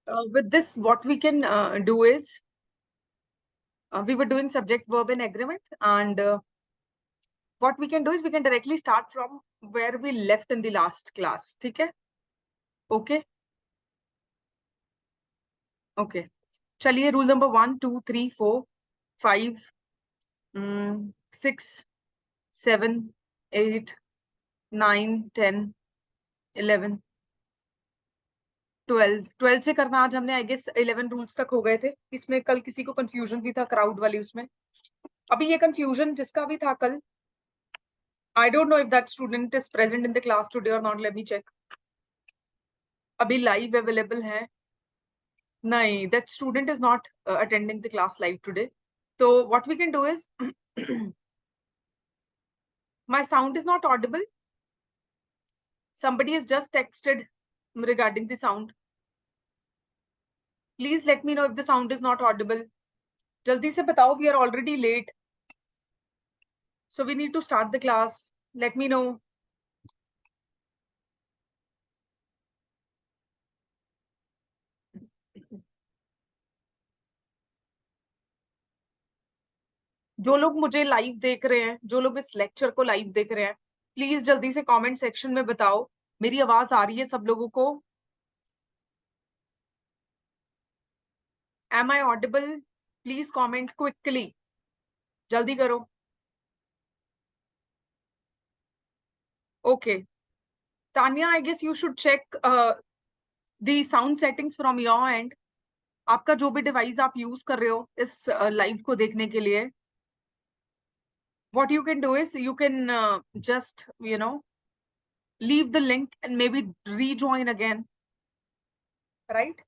With this, what we can do is we were doing subject, verb, and agreement, and what we can do is we can directly start from where we left in the last class. ठीक है? Okay. Okay. चलिए, rule number 1, 2, 3, 4, 5, 6, 7, 8, 9, 10, 11, 12 से करना। आज हमने I guess 11 rules तक हो गए थे। इसमें कल किसी को कंफ्यूजन भी था क्राउड वाली उसमें। अभी ये कंफ्यूजन जिसका भी था कल, I don't know if that student is present in the class today or not. Let me check. अभी live available है? नहीं, that student is not attending the class live today. So what we can do is, my sound is not audible. Somebody has just texted regarding the sound. Please let me know if the sound is not audible. जल्दी से बताओ, we are already late. So we need to start the class. Let me know. जो लोग मुझे live देख रहे हैं, जो लोग इस लेक्चर को लाइव देख रहे हैं, प्लीज जल्दी से कमेंट सेक्शन में बताओ मेरी आवाज आ रही है सब लोगों को? Am I audible? Please comment quickly. जल्दी करो. Okay. Tanya, I guess you should check the sound settings from your end. आपका जो भी डिवाइस आप यूज कर रहे हो इस लाइव को देखने के लिए, what you can do is you can just leave the link and maybe rejoin again, right?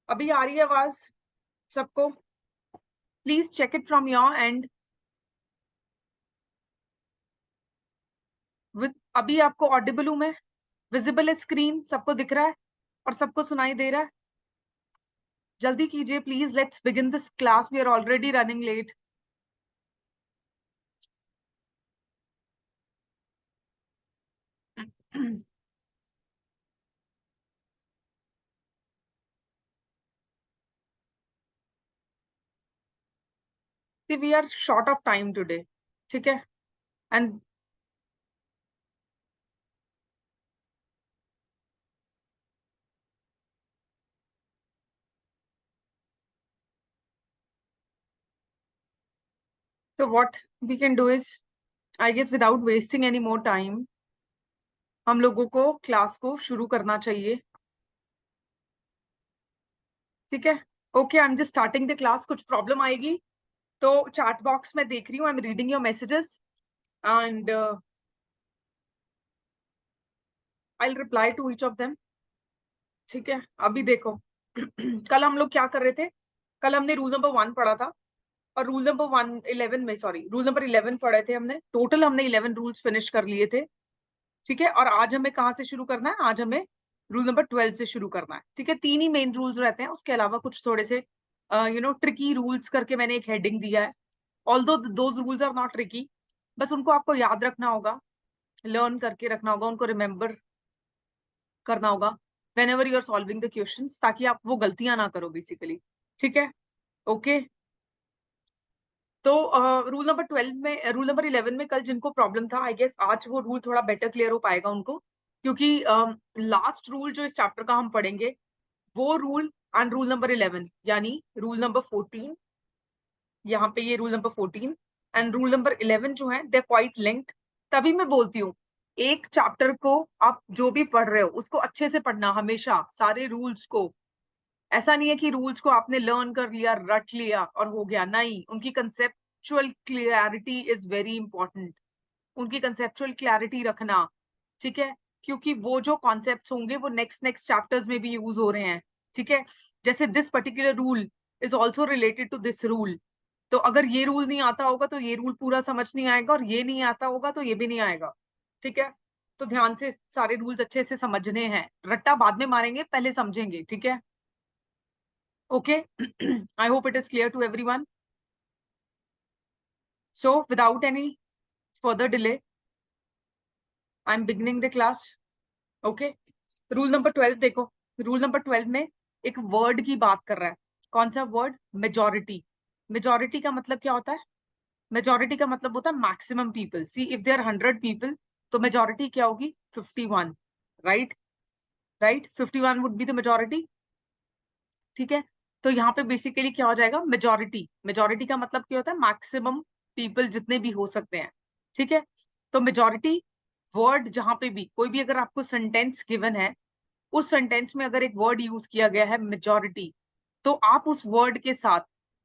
अभी आ रही है आवाज सबको? Please check it from your end. अभी आपको ऑडिबल हूं मैं? विजिबल है स्क्रीन? सबको दिख रहा है और सबको सुनाई दे रहा है? जल्दी कीजिए please. Let's begin this class. We are already running late. See, we are short of time today. ठीक है? And so what we can do is, I guess without wasting any more time, हम लोगों को class को शुरू करना चाहिए. ठीक है? Okay, I am just starting the class. कुछ प्रॉब्लम आएगी तो चैट बॉक्स में देख रही हूँ. I am reading your messages and I will reply to each of them. ठीक है? अभी देखो, कल हम लोग क्या कर रहे थे? कल हमने रूल नंबर 1 पढ़ा था और रूल नंबर 11 में, सॉरी, रूल नंबर 11 पढ़े थे हमने. टोटल हमने 11 रूल्स फिनिश कर लिए थे. ठीक है? और आज हमें कहाँ से शुरू करना है? आज हमें रूल नंबर 12 से शुरू करना है. ठीक है? 3 ही मेन रूल्स रहते हैं, उसके अलावा कुछ थोड़े से ट्रिकी रूल्स करके मैंने एक हेडिंग दिया है. Although those rules are not tricky, बस उनको आपको याद रखना होगा, लर्न करके रखना होगा, उनको रिमेम्बर करना होगा whenever you are solving the questions, ताकि आप वो गलतियां ना करो बेसिकली. ठीक है? ओके. तो रूल नंबर 12 में, रूल नंबर 11 में कल जिनको प्रॉब्लम था, आई गेस आज वो रूल थोड़ा बेटर क्लियर हो पाएगा उनको, क्योंकि लास्ट रूल जो इस चैप्टर का हम पढ़ेंगे वो रूल एंड रूल नंबर 11, यानी रूल नंबर 14, यहाँ पे ये rule number 14 and rule number 11 जो है दे क्वाइट लिंक्ड. तभी मैं बोलती हूँ एक चैप्टर को आप जो भी पढ़ रहे हो उसको अच्छे से पढ़ना हमेशा, सारे रूल्स को. ऐसा नहीं है कि रूल्स को आपने लर्न कर लिया, रट लिया और हो गया. नहीं, उनकी conceptual clarity is very important. उनकी कंसेप्चुअल क्लैरिटी रखना. ठीक है? क्योंकि वो जो कॉन्सेप्ट्स होंगे वो नेक्स्ट नेक्स्ट चैप्टर्स में भी यूज हो रहे हैं. ठीक है? जैसे this particular rule is also related to this rule. तो अगर ये रूल नहीं आता होगा तो ये रूल पूरा समझ नहीं आएगा, और ये नहीं आता होगा तो ये भी नहीं आएगा. ठीक है? तो ध्यान से सारे रूल्स अच्छे से समझने हैं. रट्टा बाद में मारेंगे, पहले समझेंगे. ठीक है? Okay. I hope it is clear to everyone. So without any further delay, I'm beginning the class. Okay. Rule number 12 देखो. रूल नंबर 12 में एक वर्ड की बात कर रहा है। कौन सा वर्ड? मेजॉरिटी। मेजॉरिटी का मतलब क्या होता है? मेजॉरिटी का मतलब होता है maximum people. See if there 100 people, तो मेजॉरिटी क्या होगी? 51, right? Right, 51 would be the majority. ठीक है, तो यहाँ पे बेसिकली क्या हो जाएगा? मेजॉरिटी। मेजॉरिटी का मतलब क्या होता है? मैक्सिमम पीपल, जितने भी हो सकते हैं। ठीक है, तो मेजॉरिटी वर्ड जहां पे भी कोई भी अगर आपको सेंटेंस गिवन है, उस सेंटेंस में अगर एक वर्ड यूज किया गया है मेजॉरिटी, तो आप उस वर्ड के साथ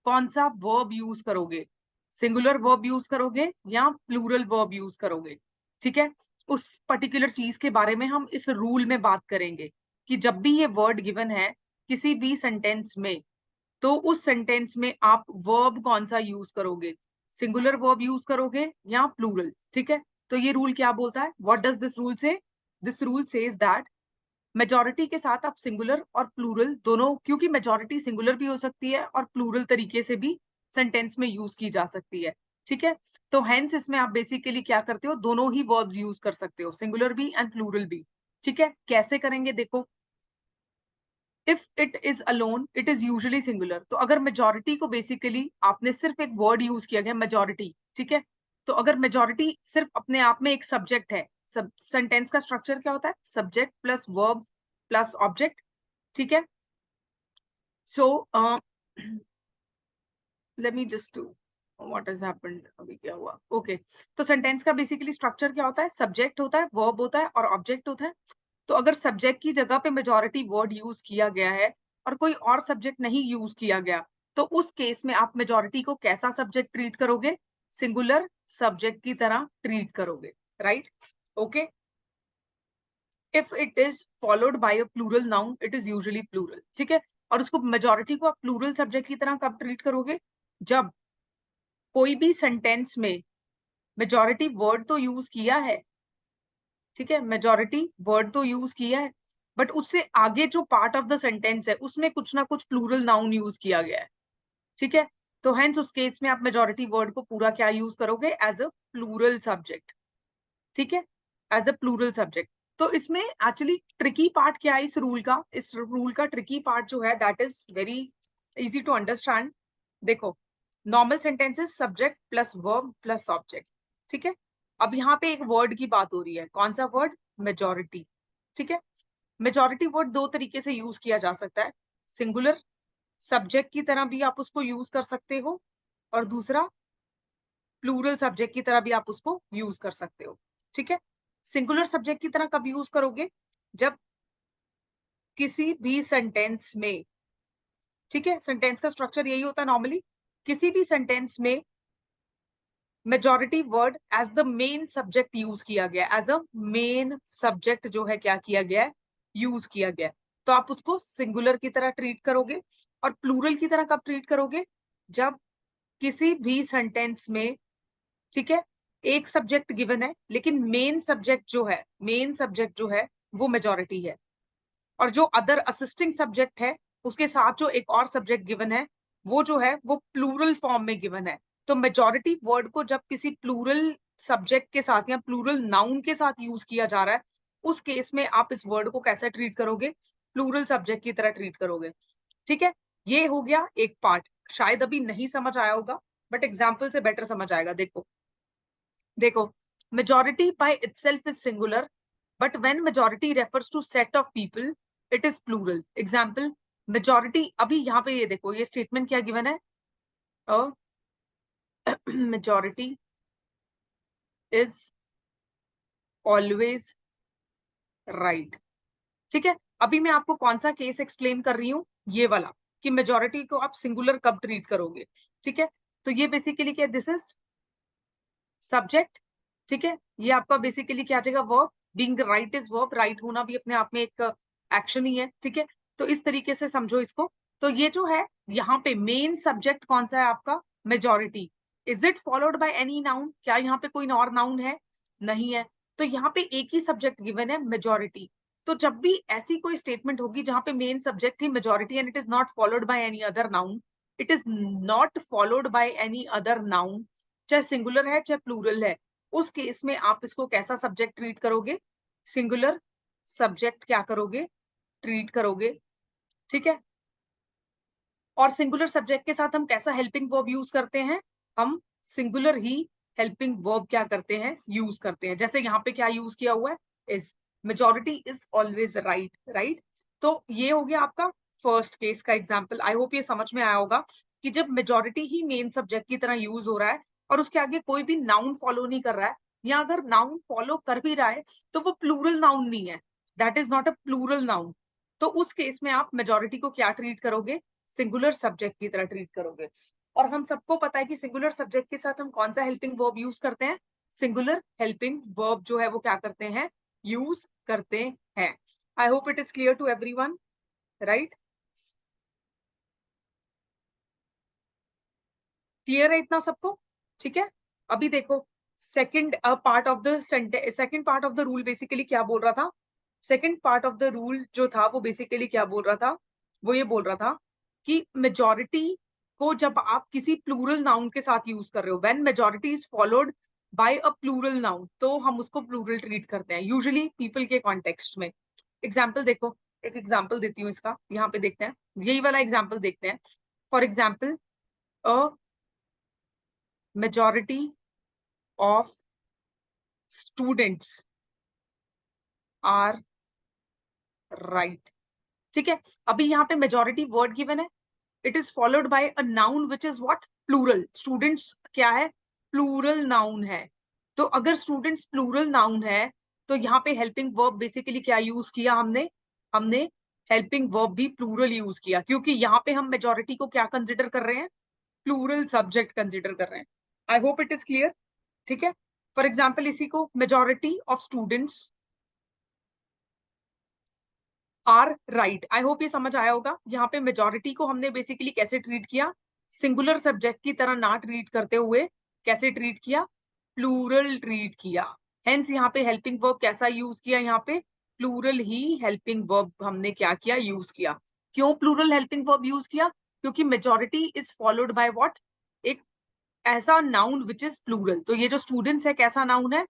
कौन सा वर्ब यूज करोगे? सिंगुलर वर्ब यूज करोगे या प्लूरल वर्ब यूज करोगे? ठीक है, उस पर्टिकुलर चीज के बारे में हम इस रूल में बात करेंगे कि जब भी ये वर्ड गिवन है किसी भी सेंटेंस में, तो उस सेंटेंस में आप वर्ब कौन सा यूज करोगे? सिंगुलर वर्ब यूज करोगे या प्लूरल? ठीक है, तो ये रूल क्या बोलता है? व्हाट डज दिस रूल से? This rule says that majority के साथ आप सिंगुलर और प्लूरल दोनों, क्योंकि मेजॉरिटी सिंगुलर भी हो सकती है और प्लूरल तरीके से भी सेंटेंस में यूज की जा सकती है। ठीक है, तो हेंस इसमें आप बेसिकली क्या करते हो? दोनों ही वर्ब्स यूज कर सकते हो, सिंगुलर भी एंड प्लूरल भी। ठीक है, कैसे करेंगे देखो। If it is alone it is usually singular. तो अगर मेजॉरिटी को बेसिकली आपने सिर्फ एक वर्ड यूज किया गया मेजॉरिटी, ठीक है, तो अगर मेजॉरिटी सिर्फ अपने आप में एक सब्जेक्ट है, सब सेंटेंस का स्ट्रक्चर क्या होता है? Subject plus verb plus object. ठीक है, so let me just do what has happened, अभी क्या हुआ? ओके, तो सेंटेंस का बेसिकली स्ट्रक्चर क्या होता है? सब्जेक्ट होता है, वर्ब होता है और ऑब्जेक्ट होता है। तो अगर सब्जेक्ट की जगह पे मेजॉरिटी वर्ड यूज किया गया है और कोई और सब्जेक्ट नहीं यूज किया गया, तो उस केस में आप मेजॉरिटी को कैसा सब्जेक्ट ट्रीट करोगे? सिंगुलर सब्जेक्ट की तरह ट्रीट करोगे, right? Okay, if it is followed by a plural noun it is usually plural. ठीक है, और उसको मेजॉरिटी को आप प्लूरल सब्जेक्ट की तरह कब ट्रीट करोगे? जब कोई भी सेंटेंस में मेजॉरिटी वर्ड तो यूज किया है, ठीक है, मेजॉरिटी वर्ड तो यूज किया है, बट उससे आगे जो पार्ट ऑफ द सेंटेंस है उसमें कुछ ना कुछ प्लूरल नाउन यूज किया गया है। ठीक है, तो हेंस उस केस में आप मेजॉरिटी वर्ड को पूरा क्या यूज करोगे? As a plural subject. ठीक है, एज अ प्लूरल सब्जेक्ट। तो इसमें एक्चुअली ट्रिकी पार्ट क्या है इस रूल का? इस रूल का ट्रिकी पार्ट जो है that is very easy to understand. देखो, normal sentences subject plus verb plus object. ठीक है, अब यहाँ पे एक वर्ड की बात हो रही है। कौन सा वर्ड? मेजॉरिटी। ठीक है, मेजॉरिटी वर्ड दो तरीके से यूज किया जा सकता है। सिंगुलर सब्जेक्ट की तरह भी आप उसको यूज कर सकते हो, और दूसरा प्लूरल सब्जेक्ट की तरह भी आप उसको यूज कर सकते हो। ठीक है, सिंगुलर सब्जेक्ट की तरह कब यूज करोगे? जब किसी भी सेंटेंस में, ठीक है, सेंटेंस का स्ट्रक्चर यही होता है नॉर्मली, किसी भी सेंटेंस में majority word as the main subject use किया गया, एज अ मेन सब्जेक्ट जो है क्या किया गया है? यूज किया गया है। तो आप उसको सिंगुलर की तरह ट्रीट करोगे। और प्लूरल की तरह कब ट्रीट करोगे? जब किसी भी सेंटेंस में, ठीक है, एक सब्जेक्ट गिवन है लेकिन मेन सब्जेक्ट जो है वो मेजॉरिटी है, और जो अदर असिस्टिंग सब्जेक्ट है उसके साथ जो एक और सब्जेक्ट गिवन है वो जो है वो प्लूरल फॉर्म में गिवन है। तो मेजॉरिटी वर्ड को जब किसी प्लूरल सब्जेक्ट के साथ या प्लूरल नाउन के साथ यूज किया जा रहा है, उस केस में आप इस वर्ड को कैसे ट्रीट करोगे? प्लूरल सब्जेक्ट की तरह ट्रीट करोगे। ठीक है, ये हो गया एक पार्ट। शायद अभी नहीं समझ आया होगा, बट एग्जाम्पल से बेटर समझ आएगा। देखो देखो, majority by itself is singular, but when majority refers to set of people it is plural. Example, majority, अभी यहाँ पे ये देखो, ये स्टेटमेंट क्या गिवन है? majority is always right. ठीक है, अभी मैं आपको कौन सा केस एक्सप्लेन कर रही हूँ? ये वाला, कि मेजॉरिटी को आप सिंगुलर कब ट्रीट करोगे। ठीक है, तो ये बेसिकली क्या? This is subject. ठीक है, ये आपका बेसिकली क्या आ जाएगा? Verb. Being right is verb, right होना भी अपने आप में एक एक्शन ही है। ठीक है, तो इस तरीके से समझो इसको। तो ये जो है यहाँ पे मेन सब्जेक्ट कौन सा है आपका? Majority. Is it followed by any noun? क्या यहाँ पे कोई और नाउन है? नहीं है। तो यहाँ पे एक ही सब्जेक्ट गिवन है, मेजॉरिटी। तो जब भी ऐसी कोई स्टेटमेंट होगी जहाँ पे main subject he majority and it is not followed by any other noun, it is not followed by any other noun, चाहे सिंगुलर है चाहे प्लूरल है, उस केस में आप इसको कैसा सब्जेक्ट ट्रीट करोगे? सिंगुलर सब्जेक्ट क्या करोगे? ट्रीट करोगे, ठीक है। और सिंगुलर सब्जेक्ट के साथ हम कैसा हेल्पिंग वर्ब यूज करते हैं, हम सिंगुलर ही हेल्पिंग वर्ब क्या करते हैं, यूज करते हैं। जैसे यहाँ पे क्या यूज किया हुआ है, is, majority is always right, right. तो ये हो गया आपका फर्स्ट केस का एग्जाम्पल। आई होप ये समझ में आया होगा कि जब मेजॉरिटी ही मेन सब्जेक्ट की तरह यूज हो रहा है और उसके आगे कोई भी नाउन फॉलो नहीं कर रहा है, या अगर नाउन फॉलो कर भी रहा है तो वो प्लूरल नाउन नहीं है, that is not a plural noun, तो उस केस में आप मेजॉरिटी को क्या ट्रीट करोगे, सिंगुलर सब्जेक्ट की तरह ट्रीट करोगे। और हम सबको पता है कि सिंगुलर सब्जेक्ट के साथ हम कौन सा हेल्पिंग वर्ब यूज करते हैं, सिंगुलर हेल्पिंग वर्ब जो है वो क्या करते हैं, यूज करते हैं। I hope it is clear to everyone, right. Clear है इतना सबको, ठीक है। अभी देखो second part of the sentence, second part of the rule basically क्या बोल रहा था, second part of the rule जो था वो बेसिकली क्या बोल रहा था, वो ये बोल रहा था कि मेजॉरिटी को जब आप किसी प्लूरल नाउन के साथ यूज कर रहे हो, when majority is followed by a plural noun, तो हम उसको प्लूरल ट्रीट करते हैं यूजुअली पीपल के कॉन्टेक्स्ट में। एग्जाम्पल देखो, एक एग्जाम्पल देती हूँ इसका, यहाँ पे देखते हैं, यही वाला एग्जाम्पल देखते हैं। For example, a majority of students are right, ठीक है। अभी यहाँ पे मेजॉरिटी वर्ड गिवन है, it is followed by a noun which is what, plural. Students क्या है, प्लूरल नाउन है। तो अगर स्टूडेंट्स प्लूरल नाउन है तो यहाँ पे हेल्पिंग वर्ब बेसिकली क्या यूज किया हमने, हमने हेल्पिंग वर्ब भी प्लूरल यूज किया, क्योंकि यहाँ पे हम मेजॉरिटी को क्या कंसिडर कर रहे हैं, प्लूरल सब्जेक्ट कंसिडर कर रहे हैं। I hope it is clear, ठीक है। फॉर एग्जाम्पल इसी को, majority of students are right. I hope ये समझ आया होगा। यहाँ पे मेजॉरिटी को हमने बेसिकली कैसे ट्रीट किया, सिंगुलर सब्जेक्ट की तरह ना ट्रीट करते हुए कैसे ट्रीट किया, प्लूरल ट्रीट किया। हेंस यहाँ पे हेल्पिंग वर्ब कैसा यूज किया, यहाँ पे प्लूरल ही हेल्पिंग वर्ब हमने क्या किया, यूज किया। क्यों प्लूरल हेल्पिंग वर्ब यूज किया, क्योंकि majority is followed by what, एक ऐसा नाउन विच इज प्लूरल। तो ये जो स्टूडेंट्स है कैसा नाउन है,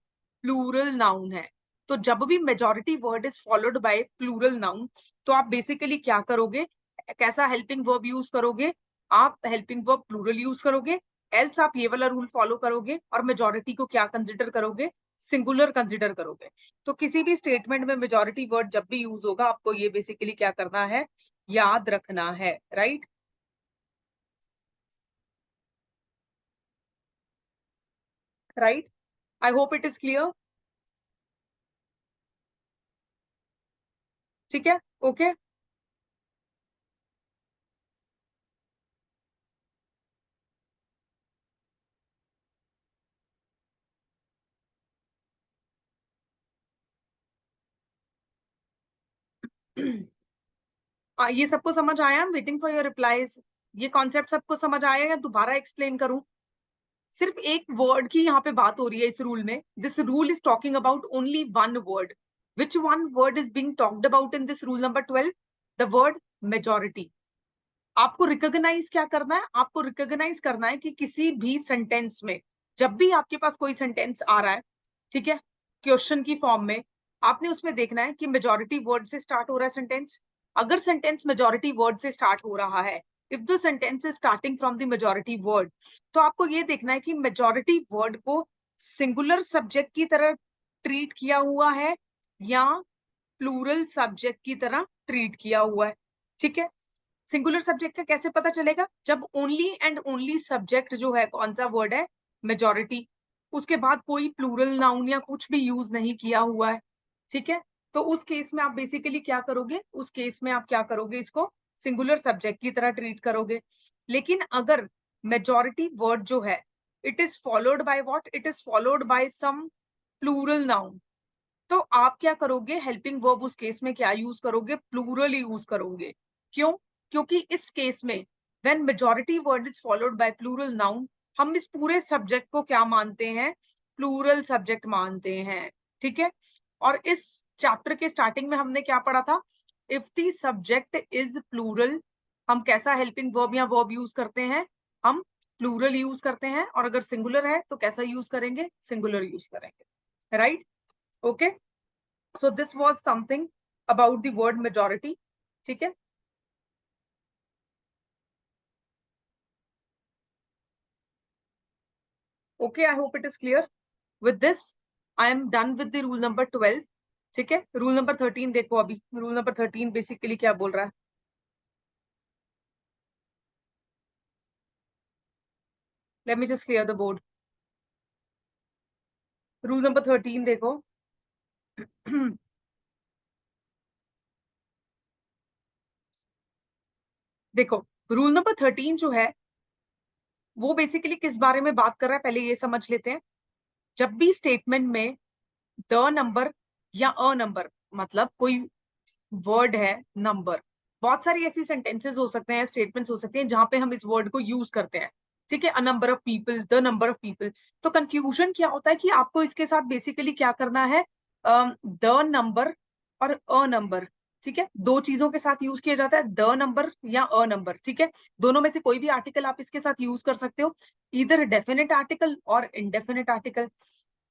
प्लूरल नाउन है। तो जब भी majority word is followed by plural noun, तो आप बेसिकली क्या करोगे, कैसा हेल्पिंग वर्ब यूज करोगे, आप हेल्पिंग वर्ब प्लूरल यूज करोगे। एल्स आप ये वाला रूल फॉलो करोगे और मेजॉरिटी को क्या कंसिडर करोगे, सिंगुलर कंसिडर करोगे। तो किसी भी स्टेटमेंट में मेजॉरिटी वर्ड जब भी यूज होगा, आपको ये बेसिकली क्या करना है, याद रखना है, right. Right, I hope it is clear, ठीक है, ओके। ये सबको समझ आया, I am waiting for your replies. ये कॉन्सेप्ट सबको समझ आया या दोबारा एक्सप्लेन करूं। सिर्फ एक वर्ड की यहाँ पे बात हो रही है इस रूल में, this rule is talking about only one word. Which one word is being talked about in this rule number 12, the word majority. आपको रिकॉग्नाइज क्या करना है, आपको रिकॉग्नाइज करना है कि किसी भी सेंटेंस में, जब भी आपके पास कोई सेंटेंस आ रहा है, ठीक है, क्वेश्चन की फॉर्म में, आपने उसमें देखना है कि मेजॉरिटी वर्ड से स्टार्ट हो रहा है सेंटेंस। अगर सेंटेंस मेजॉरिटी वर्ड से स्टार्ट हो रहा है, if the sentence is starting from the majority word, तो आपको ये देखना है कि मेजॉरिटी वर्ड को सिंगुलर सब्जेक्ट की तरह ट्रीट किया हुआ है या प्लूरल सब्जेक्ट की तरह ट्रीट किया हुआ है, ठीक है। सिंगुलर सब्जेक्ट का कैसे पता चलेगा, जब ओनली एंड ओनली सब्जेक्ट जो है कौन सा वर्ड है, मेजॉरिटी, उसके बाद कोई प्लूरल नाउन या कुछ भी यूज नहीं किया हुआ है, ठीक है। तो उस केस में आप बेसिकली क्या करोगे, उस केस में आप क्या करोगे, इसको सिंगुलर सब्जेक्ट की तरह ट्रीट करोगे। लेकिन अगर मेजॉरिटी वर्ड जो है, it is followed by what, it is followed by some plural noun, तो आप क्या करोगे, हेल्पिंग वर्ब उस केस में क्या यूज करोगे, प्लूरल यूज करोगे। क्यों, क्योंकि इस केस में when majority word is followed by plural noun, हम इस पूरे सब्जेक्ट को क्या मानते हैं, प्लूरल सब्जेक्ट मानते हैं, ठीक है। और इस चैप्टर के स्टार्टिंग में हमने क्या पढ़ा था, if the subject is plural, हम कैसा हेल्पिंग वर्ब या वर्ब यूज करते हैं, हम प्लूरल यूज करते हैं। और अगर सिंगुलर है तो कैसा यूज करेंगे, सिंगुलर यूज करेंगे, right, okay. So this was something about the word majority. ठीक है, okay, I hope it is clear. With this I am done with the rule number 12. ठीक है, रूल नंबर 13 देखो। अभी रूल नंबर 13 बेसिकली क्या बोल रहा है? Let me just clear the board. Rule number 13 देखो। देखो, रूल नंबर 13 जो है वो बेसिकली किस बारे में बात कर रहा है, पहले ये समझ लेते हैं। जब भी स्टेटमेंट में द नंबर या अ नंबर, मतलब कोई वर्ड है नंबर, बहुत सारी ऐसी सेंटेंसेस हो सकते हैं, स्टेटमेंट्स हो सकते हैं जहां पे हम इस वर्ड को यूज करते हैं। ठीक है, अ number of people, the number of people. तो कंफ्यूजन क्या होता है कि आपको इसके साथ बेसिकली क्या करना है, द नंबर और अ नंबर। ठीक है, दो चीजों के साथ यूज किया जाता है, द नंबर या अ नंबर। ठीक है, दोनों में से कोई भी आर्टिकल आप इसके साथ यूज कर सकते हो, इधर डेफिनेट आर्टिकल और इनडेफिनेट आर्टिकल।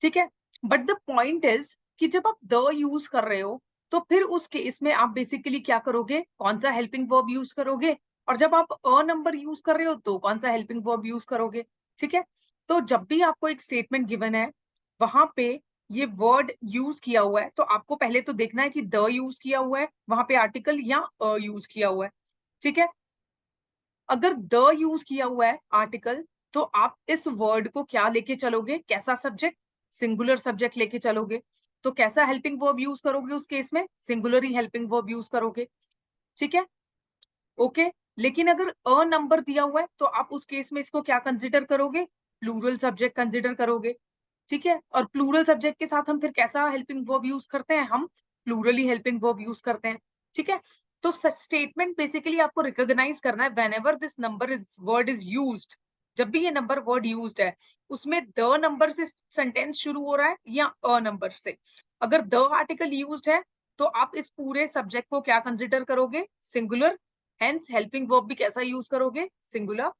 ठीक है, बट द पॉइंट इज कि जब आप द यूज कर रहे हो तो फिर उस केस में आप बेसिकली क्या करोगे, कौन सा हेल्पिंग वर्ब यूज करोगे, और जब आप अ नंबर यूज कर रहे हो तो कौन सा हेल्पिंग वर्ब यूज करोगे। ठीक है, तो जब भी आपको एक स्टेटमेंट गिवन है वहां पे ये वर्ड यूज किया हुआ है, तो आपको पहले तो देखना है कि द यूज किया हुआ है वहां पे आर्टिकल या अ यूज किया हुआ है। ठीक है, अगर द यूज किया हुआ है आर्टिकल, तो आप इस वर्ड को क्या लेके चलोगे, कैसा सब्जेक्ट, सिंगुलर सब्जेक्ट लेके चलोगे। तो कैसा हेल्पिंग वर्ब यूज करोगे उस केस में, सिंगुलर ही हेल्पिंग वर्ब यूज करोगे। ठीक है, ओके। लेकिन अगर अ नंबर दिया हुआ है तो आप उस केस में इसको क्या कंसिडर करोगे, प्लूरल सब्जेक्ट कंसिडर करोगे। ठीक है, और प्लूरल सब्जेक्ट के साथ हम फिर कैसा हेल्पिंग वर्ब यूज करते हैं, हम प्लूरली हेल्पिंग वर्ब यूज करते हैं। ठीक है, तो स्टेटमेंट बेसिकली आपको रिकॉग्नाइज करना है when ever this number is word is used. जब भी ये नंबर वर्ड यूज्ड है उसमें द नंबर से सेंटेंस शुरू हो रहा है या अ नंबर से। अगर द आर्टिकल यूज्ड है तो आप इस पूरे सब्जेक्ट को क्या कंसिडर करोगे, सिंगुलर। हेंस हेल्पिंग वर्ब भी कैसा यूज करोगे, सिंगुलर।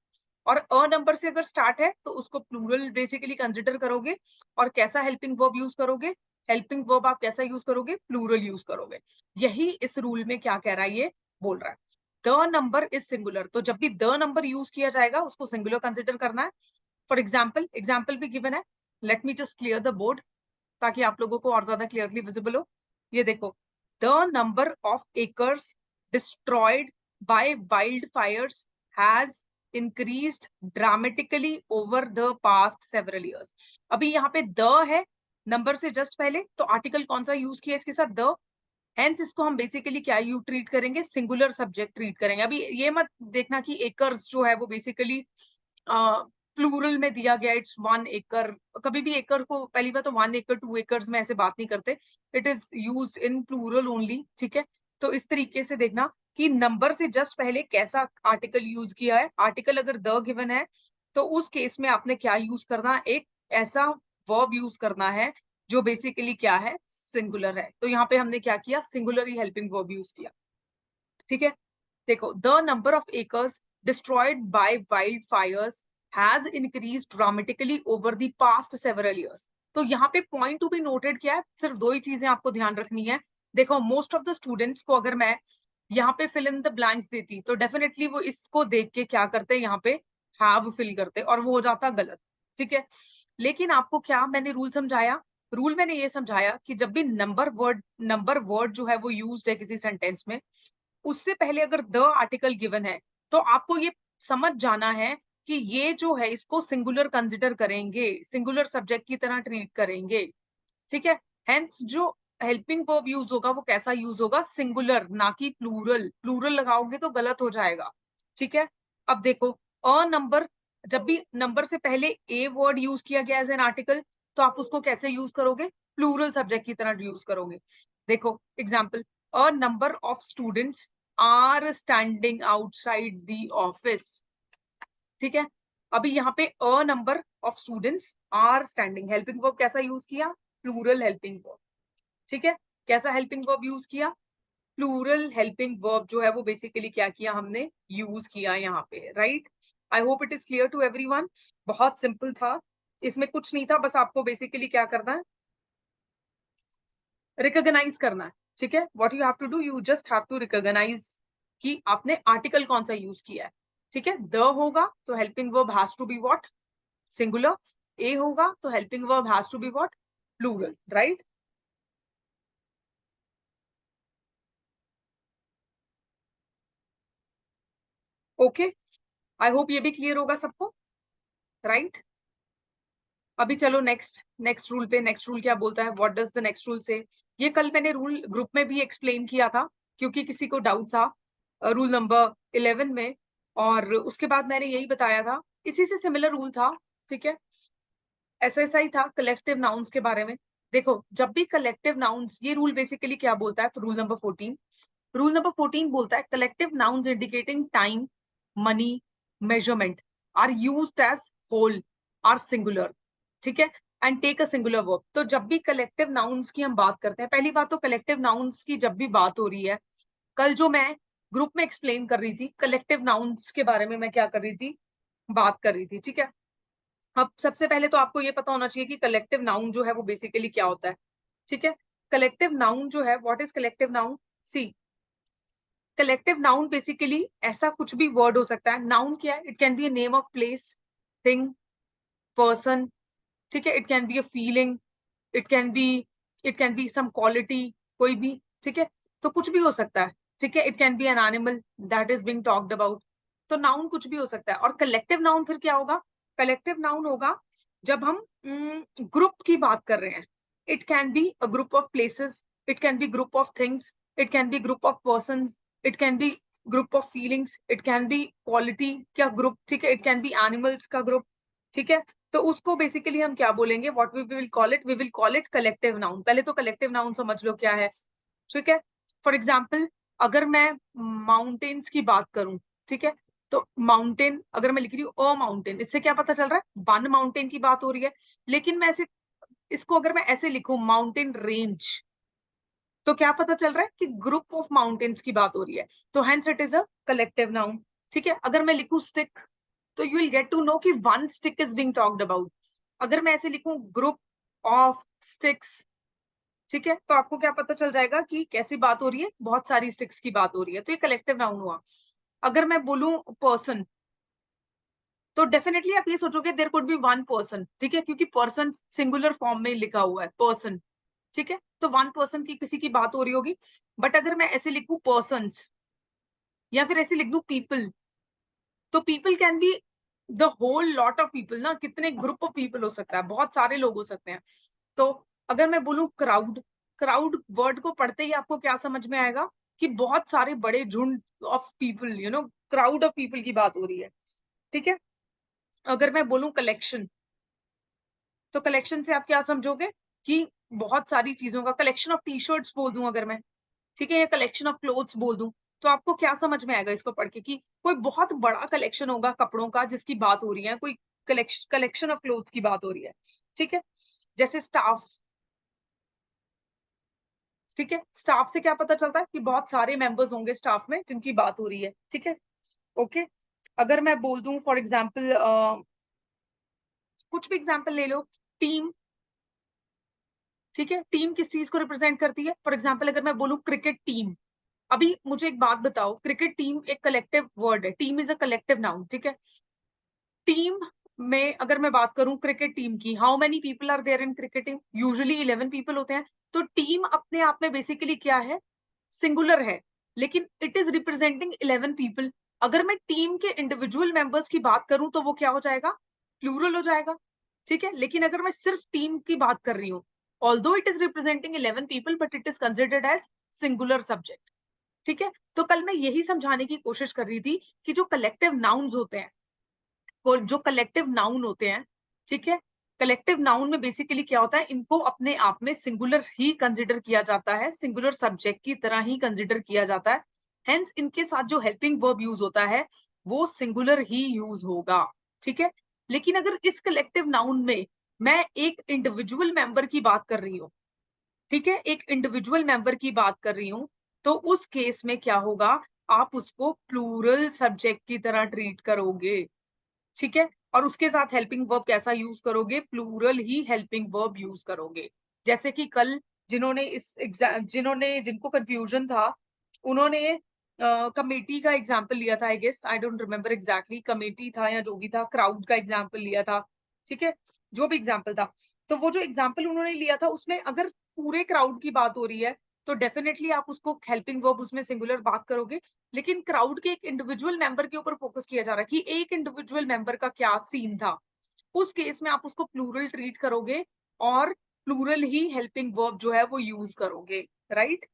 और अ नंबर से अगर स्टार्ट है तो उसको प्लूरल बेसिकली कंसिडर करोगे। और कैसा हेल्पिंग वर्ब यूज करोगे, हेल्पिंग वर्ब आप कैसा यूज करोगे, प्लूरल यूज करोगे। यही इस रूल में क्या कह रहा है, ये बोल रहा है द नंबर इज सिंगुलर, तो जब भी द नंबर यूज किया जाएगा उसको सिंगुलर कंसिडर करना है। फॉर एग्जाम्पल भी गिवन है। Let me just clear the board ताकि आप लोगों को और ज्यादा क्लियरली विजिबल हो। ये देखो, the number of acres destroyed by wild Fyers has increased dramatically over the past several years। अभी यहाँ पे द है नंबर से जस्ट पहले, तो आर्टिकल कौन सा यूज किया इसके साथ, द। हेंस इसको हम बेसिकली क्या यू ट्रीट करेंगे, सिंगुलर सब्जेक्ट ट्रीट करेंगे। अभी ये मत देखना कि एकर्स जो है वो बेसिकली प्लूरल में दिया गया, इट्स 1 एकड़। कभी भी एकड़ को पहली बात तो 1 एकड़ 2 एकड़ में ऐसे बात नहीं करते, it is use in plural only. ठीक है, तो इस तरीके से देखना कि नंबर से जस्ट पहले कैसा आर्टिकल यूज किया है। आर्टिकल अगर द गिवन है तो उस केस में आपने क्या यूज करना, एक ऐसा वर्ब यूज करना है जो बेसिकली क्या है, सिंगुलर है। तो यहाँ पे हमने क्या किया, सिंगुलर ही हेल्पिंग वर्ब यूज किया। ठीक है, देखो, the number of acres destroyed by wild Fyers has increase dramatically over the past several years. तो यहाँ पे पॉइंट टू बी नोटेड क्या है, सिर्फ दो ही चीजें आपको ध्यान रखनी है। देखो, मोस्ट ऑफ द स्टूडेंट्स को अगर मैं यहाँ पे फिल इन द ब्लैंक्स देती तो डेफिनेटली वो इसको देख के क्या करते हैं, यहाँ पे हैव फिल करते और वो हो जाता गलत। ठीक है, लेकिन आपको क्या मैंने रूल समझाया, रूल मैंने ये समझाया कि जब भी नंबर वर्ड जो है वो यूज्ड है किसी सेंटेंस में, उससे पहले अगर द आर्टिकल गिवन है तो आपको ये समझ जाना है कि ये जो है इसको सिंगुलर कंसिडर करेंगे, सिंगुलर सब्जेक्ट की तरह ट्रीट करेंगे। ठीक है, हेंस जो हेल्पिंग वर्ब यूज होगा वो कैसा यूज होगा, सिंगुलर, ना कि प्लूरल। प्लूरल लगाओगे तो गलत हो जाएगा। ठीक है, अब देखो, अ नंबर, जब भी नंबर से पहले ए वर्ड यूज किया गया एज एन आर्टिकल तो आप उसको कैसे यूज करोगे, प्लूरल सब्जेक्ट की तरह यूज करोगे। देखो example, a number of students are standing outside the office. ठीक है, अभी यहाँ पे a number of students are standing, helping verb कैसा यूज किया, प्लूरल हेल्पिंग वर्ब। ठीक है, कैसा हेल्पिंग वर्ब यूज किया, प्लूरल हेल्पिंग वर्ब जो है वो बेसिकली क्या किया हमने, यूज किया यहाँ पे। Right, I hope it is clear to everyone. बहुत सिंपल था, इसमें कुछ नहीं था, बस आपको बेसिकली क्या करना है, रिकॉग्नाइज करना है। ठीक है, what you have to do, you just have to recognise कि आपने आर्टिकल कौन सा यूज किया है। ठीक है, द होगा तो helping verb has to be what, singular. A होगा तो helping verb has to be what, plural, right. Okay, I hope ये भी क्लियर होगा सबको, राइट। अभी चलो नेक्स्ट रूल पे। नेक्स्ट रूल क्या बोलता है, what does the next rule say. ये कल मैंने रूल ग्रुप में भी एक्सप्लेन किया था क्योंकि किसी को डाउट था रूल नंबर 11 में, और उसके बाद मैंने यही बताया था, इसी से सिमिलर रूल था। ठीक है, ऐसा ही था कलेक्टिव नाउन्स के बारे में। देखो, जब भी कलेक्टिव नाउन्स, ये रूल बेसिकली क्या बोलता है, रूल नंबर 14। रूल नंबर 14 बोलता है collective nouns indicating time, money, measurement are used as whole, are singular. ठीक है, and take a singular verb. तो जब भी कलेक्टिव नाउन्स की हम बात करते हैं, पहली बात तो कलेक्टिव नाउन्स की जब भी बात हो रही है, कल जो मैं ग्रुप में एक्सप्लेन कर रही थी कलेक्टिव नाउन्स के बारे में, मैं क्या कर रही थी, बात कर रही थी। ठीक है, अब सबसे पहले तो आपको ये पता होना चाहिए कि कलेक्टिव नाउन जो है वो बेसिकली क्या होता है। ठीक है, कलेक्टिव नाउन जो है, what is collective noun, see, collective noun basically ऐसा कुछ भी वर्ड हो सकता है। नाउन क्या है, it can be a name of place, thing, person. ठीक है, it can be a feeling, it can be, it can be some quality, कोई भी। ठीक है, तो कुछ भी हो सकता है। ठीक है, it can B an animal that is being talked about. तो नाउन कुछ भी हो सकता है। और कलेक्टिव नाउन फिर क्या होगा, कलेक्टिव नाउन होगा जब हम ग्रुप की बात कर रहे हैं। It can be a group of places, it can be group of things, it can be group of person, it can be group of feelings, it can be quality क्या group. ठीक है, it can be animals का ग्रुप। ठीक है, तो उसको basically हम क्या बोलेंगे, what we will call it, we will call it collective noun. पहले तो कलेक्टिव नाउन समझ लो क्या है। ठीक है, फॉर एग्जाम्पल अगर मैं माउंटेन्स की बात करूं, ठीक है, तो माउंटेन अगर मैं लिख रही हूँ अ माउंटेन, इससे क्या पता चल रहा है, वन माउंटेन की बात हो रही है। लेकिन मैं ऐसे, इसको अगर मैं ऐसे लिखूं माउंटेन रेंज, तो क्या पता चल रहा है कि ग्रुप ऑफ माउंटेन्स की बात हो रही है। तो hence it is a collective noun. ठीक है, अगर मैं लिखूं स्टिक, तो you will get to know कि one stick is being talked about. अगर मैं ऐसे लिखूं ग्रुप ऑफ स्टिक्स, ठीक है, तो आपको क्या पता चल जाएगा कि कैसी बात हो रही है, बहुत सारी स्टिक्स की बात हो रही है। तो ये कलेक्टिव नाउन हुआ। अगर मैं बोलूं पर्सन, तो डेफिनेटली आप ये सोचोगे there could be one person. ठीक है, क्योंकि पर्सन सिंगुलर फॉर्म में लिखा हुआ है पर्सन। ठीक है, तो वन पर्सन की किसी की बात हो रही होगी। बट अगर मैं ऐसे लिखूं पर्सन्स, या फिर ऐसे लिख दूं पीपल, तो people can be the whole lot of people ना, कितने ग्रुप ऑफ पीपल हो सकता है, बहुत सारे लोग हो सकते हैं। तो अगर मैं बोलूं क्राउड, क्राउड वर्ड को पढ़ते ही आपको क्या समझ में आएगा कि बहुत सारे बड़े झुंड of people, crowd of people की बात हो रही है। ठीक है, अगर मैं बोलूं कलेक्शन, तो कलेक्शन से आप क्या समझोगे कि बहुत सारी चीजों का कलेक्शन ऑफ टी शर्ट्स बोल दूं अगर मैं, ठीक है, या कलेक्शन ऑफ क्लोथ्स बोल दूं, तो आपको क्या समझ में आएगा इसको पढ़ के कि कोई बहुत बड़ा कलेक्शन होगा कपड़ों का जिसकी बात हो रही है, कोई कलेक्शन ऑफ क्लोथ्स की बात हो रही है। ठीक है, जैसे स्टाफ। ठीक है, स्टाफ से क्या पता चलता है कि बहुत सारे मेंबर्स होंगे स्टाफ में जिनकी बात हो रही है। ठीक है, ओके। अगर मैं बोल दूं फॉर एग्जाम्पल, कुछ भी एग्जाम्पल ले लो, टीम। ठीक है, टीम किस चीज को रिप्रेजेंट करती है, फॉर एग्जाम्पल अगर मैं बोलूं क्रिकेट टीम। अभी मुझे एक बात बताओ, क्रिकेट टीम एक कलेक्टिव वर्ड है, team is a collective noun. ठीक है, टीम में अगर मैं बात करूं क्रिकेट टीम की, how many people are there in cricket team, usually 11 people होते हैं। तो टीम अपने आप में बेसिकली क्या है, सिंगुलर है, लेकिन इट इज रिप्रेजेंटिंग 11 पीपल। अगर मैं टीम के इंडिविजुअल मेंबर्स की बात करूं तो वो क्या हो जाएगा, प्लूरल हो जाएगा। ठीक है, लेकिन अगर मैं सिर्फ टीम की बात कर रही हूँ, although it is representing 11 people, but it is considered as singular subject. ठीक है, तो कल मैं यही समझाने की कोशिश कर रही थी कि जो कलेक्टिव नाउन्स होते हैं, जो कलेक्टिव नाउन होते हैं, ठीक है, कलेक्टिव नाउन में बेसिकली क्या होता है, इनको अपने आप में सिंगुलर ही कंसिडर किया जाता है, सिंगुलर सब्जेक्ट की तरह ही कंसिडर किया जाता है। हेंस इनके साथ जो हेल्पिंग वर्ब यूज होता है वो सिंगुलर ही यूज होगा। ठीक है, लेकिन अगर इस कलेक्टिव नाउन में मैं एक इंडिविजुअल मेंबर की बात कर रही हूँ, ठीक है, एक इंडिविजुअल मेंबर की बात कर रही हूँ, तो उस केस में क्या होगा, आप उसको प्लूरल सब्जेक्ट की तरह ट्रीट करोगे। ठीक है, और उसके साथ हेल्पिंग वर्ब कैसा यूज करोगे, प्लूरल ही हेल्पिंग वर्ब यूज करोगे। जैसे कि कल जिनको कंफ्यूजन था उन्होंने कमेटी का एग्जाम्पल लिया था। I guess, I don't remember exactly, committee था या जो भी था, क्राउड का एग्जाम्पल लिया था। ठीक है, जो भी एग्जाम्पल था, तो वो जो एग्जाम्पल उन्होंने लिया था उसमें अगर पूरे क्राउड की बात हो रही है तो डेफिनेटली आप उसको हेल्पिंग वर्ब उसमें सिंगुलर बात करोगे। लेकिन क्राउड के एक इंडिविजुअल मेंबर के ऊपर फोकस किया जा रहा है कि एक इंडिविजुअल मेंबर का क्या सीन था, उस केस में आप उसको प्लूरल ट्रीट करोगे और प्लूरल ही हेल्पिंग वर्ब जो है वो यूज करोगे। Right,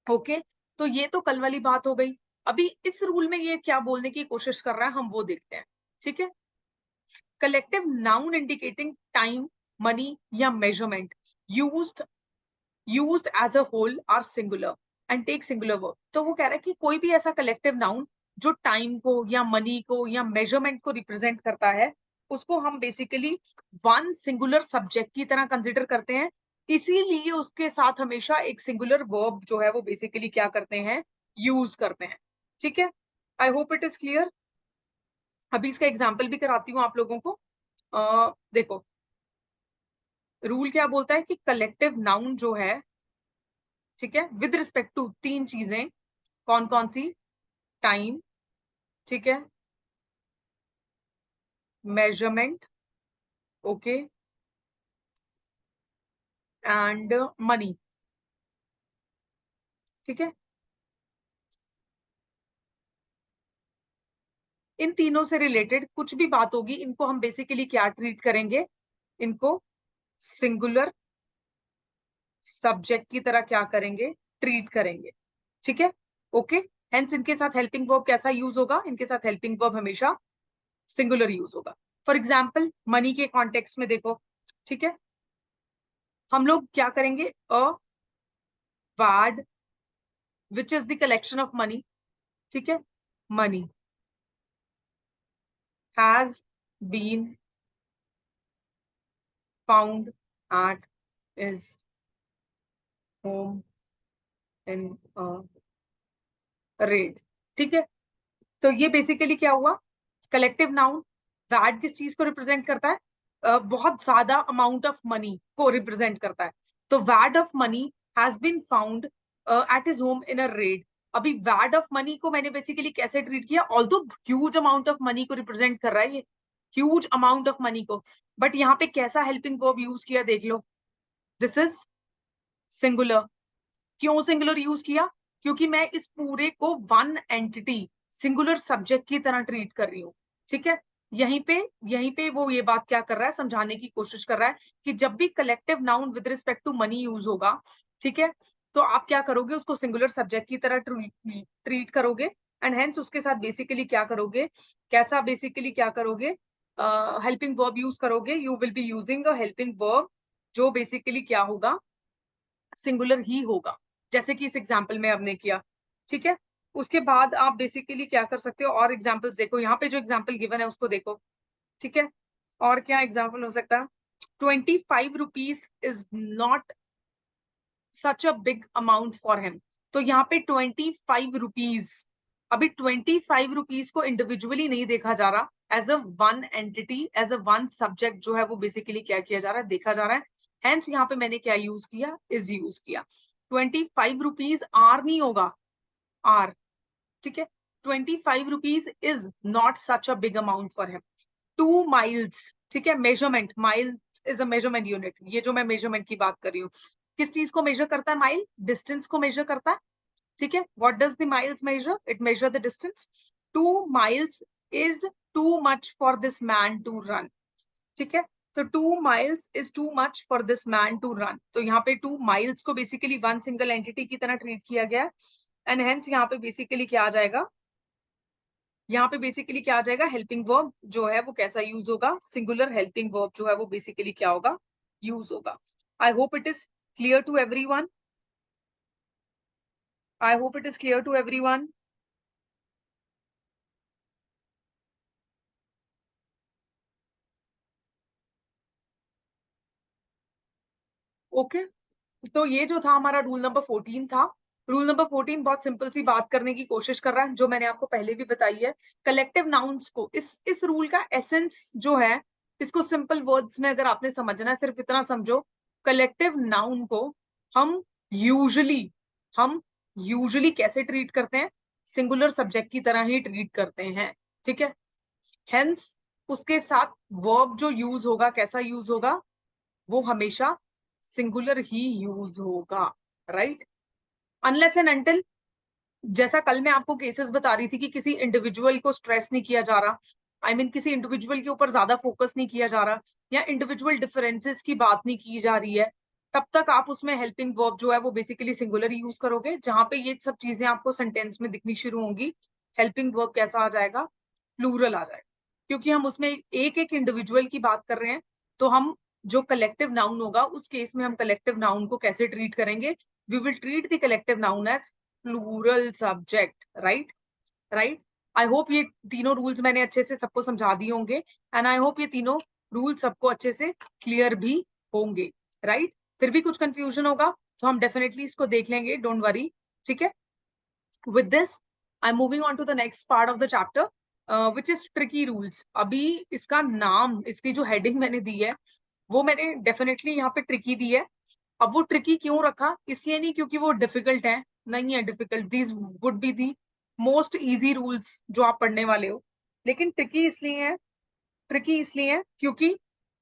okay. तो ये तो कल वाली बात हो गई। अभी इस रूल में ये क्या बोलने की कोशिश कर रहा है हम वो देखते हैं। ठीक है, collective noun indicating time, money या measurement used as a whole are singular and take singular verb. तो वो कह रहा है कि कोई भी ऐसा कलेक्टिव नाउन जो टाइम को या मनी को या मेजरमेंट को रिप्रेजेंट करता है उसको हम बेसिकली वन सिंगुलर सब्जेक्ट की तरह कंसिडर करते हैं। इसीलिए उसके साथ हमेशा एक सिंगुलर वर्ब जो है वो बेसिकली क्या करते हैं, यूज करते हैं। ठीक है, I hope it is clear. अभी इसका एग्जाम्पल भी कराती हूँ आप लोगों को। देखो रूल क्या बोलता है कि कलेक्टिव नाउन जो है, ठीक है, विद रिस्पेक्ट टू तीन चीजें, कौन कौन सी, टाइम, ठीक है, मेजरमेंट, ओके, एंड मनी। ठीक है, इन तीनों से रिलेटेड कुछ भी बात होगी इनको हम बेसिकली क्या ट्रीट करेंगे, इनको सिंगुलर सब्जेक्ट की तरह क्या करेंगे, ट्रीट करेंगे। ठीक है, ओके। हेंस इनके साथ हेल्पिंग वर्ब कैसा यूज होगा, इनके साथ हेल्पिंग वर्ब हमेशा सिंगुलर यूज होगा। फॉर एग्जाम्पल मनी के कॉन्टेक्स्ट में देखो, ठीक है, हम लोग क्या करेंगे, a ward which is the collection of money, ठीक है, money has been found at his home in raid. ठीक है, तो ये बेसिकली क्या हुआ, कलेक्टिव नाउन वैड किस चीज को रिप्रेजेंट करता है, बहुत ज्यादा अमाउंट ऑफ मनी को रिप्रेजेंट करता है। तो wad of money has been found at his home in a raid. अभी वैड ऑफ मनी को मैंने बेसिकली कैसे ट्रीट किया, although huge amount of money को रिप्रेजेंट कर रहा है ये, ह्यूज अमाउंट ऑफ मनी को, बट यहाँ पे कैसा हेल्पिंग वर्ब यूज किया देख लो, दिस इज सिंगुलर। क्यों सिंगुलर यूज किया, क्योंकि मैं इस पूरे को वन एंटिटी सिंगुलर सब्जेक्ट की तरह ट्रीट कर रही हूँ। ठीक है, यहीं पे वो ये बात क्या कर रहा है, समझाने की कोशिश कर रहा है कि जब भी collective noun with respect to money use होगा, ठीक है, तो आप क्या करोगे, उसको सिंगुलर सब्जेक्ट की तरह ट्रीट करोगे एंड हेंस उसके साथ बेसिकली क्या करोगे, कैसा बेसिकली क्या करोगे, हेल्पिंग वर्ब यूज करोगे। You will be using a helping verb जो बेसिकली क्या होगा, सिंगुलर ही होगा, जैसे कि इस एग्जाम्पल में हमने किया। ठीक है, उसके बाद आप बेसिकली क्या कर सकते हो, और एग्जाम्पल्स देखो, यहाँ पे जो एग्जाम्पल गिवन है उसको देखो। ठीक है, और क्या एग्जाम्पल हो सकता है, 25 rupees is not such a big amount for him. तो यहाँ पे 25 रुपीज, अभी 25 रुपीज को इंडिविजुअली नहीं देखा जा रहा, as a one entity, as a one subject जो है वो बेसिकली क्या किया जा रहा है, देखा जा रहा है। हेंस यहाँ पे मैंने क्या यूज किया, इज यूज किया। 25 रुपीज आर नहीं होगा, आर। ठीक है, 25 rupees is not such a big amount for him. 2 miles, ठीक है, measurement, miles is a measurement unit, ये जो मैं मेजरमेंट की बात कर रही हूँ, किस चीज को मेजर करता है, माइल, डिस्टेंस को मेजर करता है। ठीक है, what does the miles measure, it measure the distance. 2 miles is too much for this man to run. ठीक है, तो 2 miles is too much for this man to run. तो यहाँ पे 2 माइल्स को बेसिकली वन सिंगल एंटिटी की तरह treat किया गया एंड हेंस यहाँ पे बेसिकली क्या आ जाएगा, यहाँ पे बेसिकली क्या आ जाएगा, हेल्पिंग वर्ब जो है वो कैसा यूज होगा, सिंगुलर हेल्पिंग वर्ब जो है वो बेसिकली क्या होगा, यूज होगा। I hope it is clear to everyone, I hope it is clear to everyone. Okay, तो ये जो था हमारा रूल नंबर 14 था। रूल नंबर 14 बहुत सिंपल सी बात करने की कोशिश कर रहा है, जो मैंने आपको पहले भी बताई है। कलेक्टिव नाउन्स को, इस रूल का एसेंस जो है, इसको सिंपल वर्ड्स में अगर आपने समझना है, सिर्फ इतना समझो, कलेक्टिव नाउन को हम यूजुअली कैसे ट्रीट करते हैं? सिंगुलर सब्जेक्ट की तरह ही ट्रीट करते हैं, ठीक है। हेंस उसके साथ वर्ब जो यूज होगा कैसा यूज होगा? वो हमेशा सिंगुलर ही यूज होगा, राइट। अनलेस एंड अनटिल, जैसा कल मैं आपको केसेस बता रही थी कि किसी इंडिविजुअल को स्ट्रेस नहीं किया जा रहा, किसी इंडिविजुअल के ऊपर ज्यादा फोकस नहीं किया जा रहा, या इंडिविजुअल डिफरेंसेस की बात नहीं की जा रही है, तब तक आप उसमें हेल्पिंग वर्ब जो है वो बेसिकली सिंगुलर यूज करोगे। जहां पे ये सब चीजें आपको सेंटेंस में दिखनी शुरू होंगी, हेल्पिंग वर्ब कैसा आ जाएगा? प्लूरल आ जाएगा, क्योंकि हम उसमें एक एक इंडिविजुअल की बात कर रहे हैं। तो हम जो कलेक्टिव नाउन होगा उस केस में हम कलेक्टिव नाउन को कैसे ट्रीट करेंगे? We will treat the collective noun as plural subject, right. Right. I hope ये तीनों रूल्स मैंने अच्छे से सबको समझा दिए होंगे, एंड आई होप ये तीनों रूल सबको अच्छे से क्लियर भी होंगे, राइट। फिर भी कुछ कंफ्यूजन होगा तो हम डेफिनेटली इसको देख लेंगे, डोंट वरी, ठीक है। With this I am moving on to the next part of the chapter, which is tricky rules. अभी इसका नाम, इसकी जो हेडिंग मैंने दी है वो मैंने डेफिनेटली यहाँ पे ट्रिकी दी है। अब वो ट्रिकी क्यों रखा? इसलिए नहीं क्योंकि वो डिफिकल्ट है, नहीं है difficult, these would be the most easy rules जो आप पढ़ने वाले हो। लेकिन ट्रिकी इसलिए है क्योंकि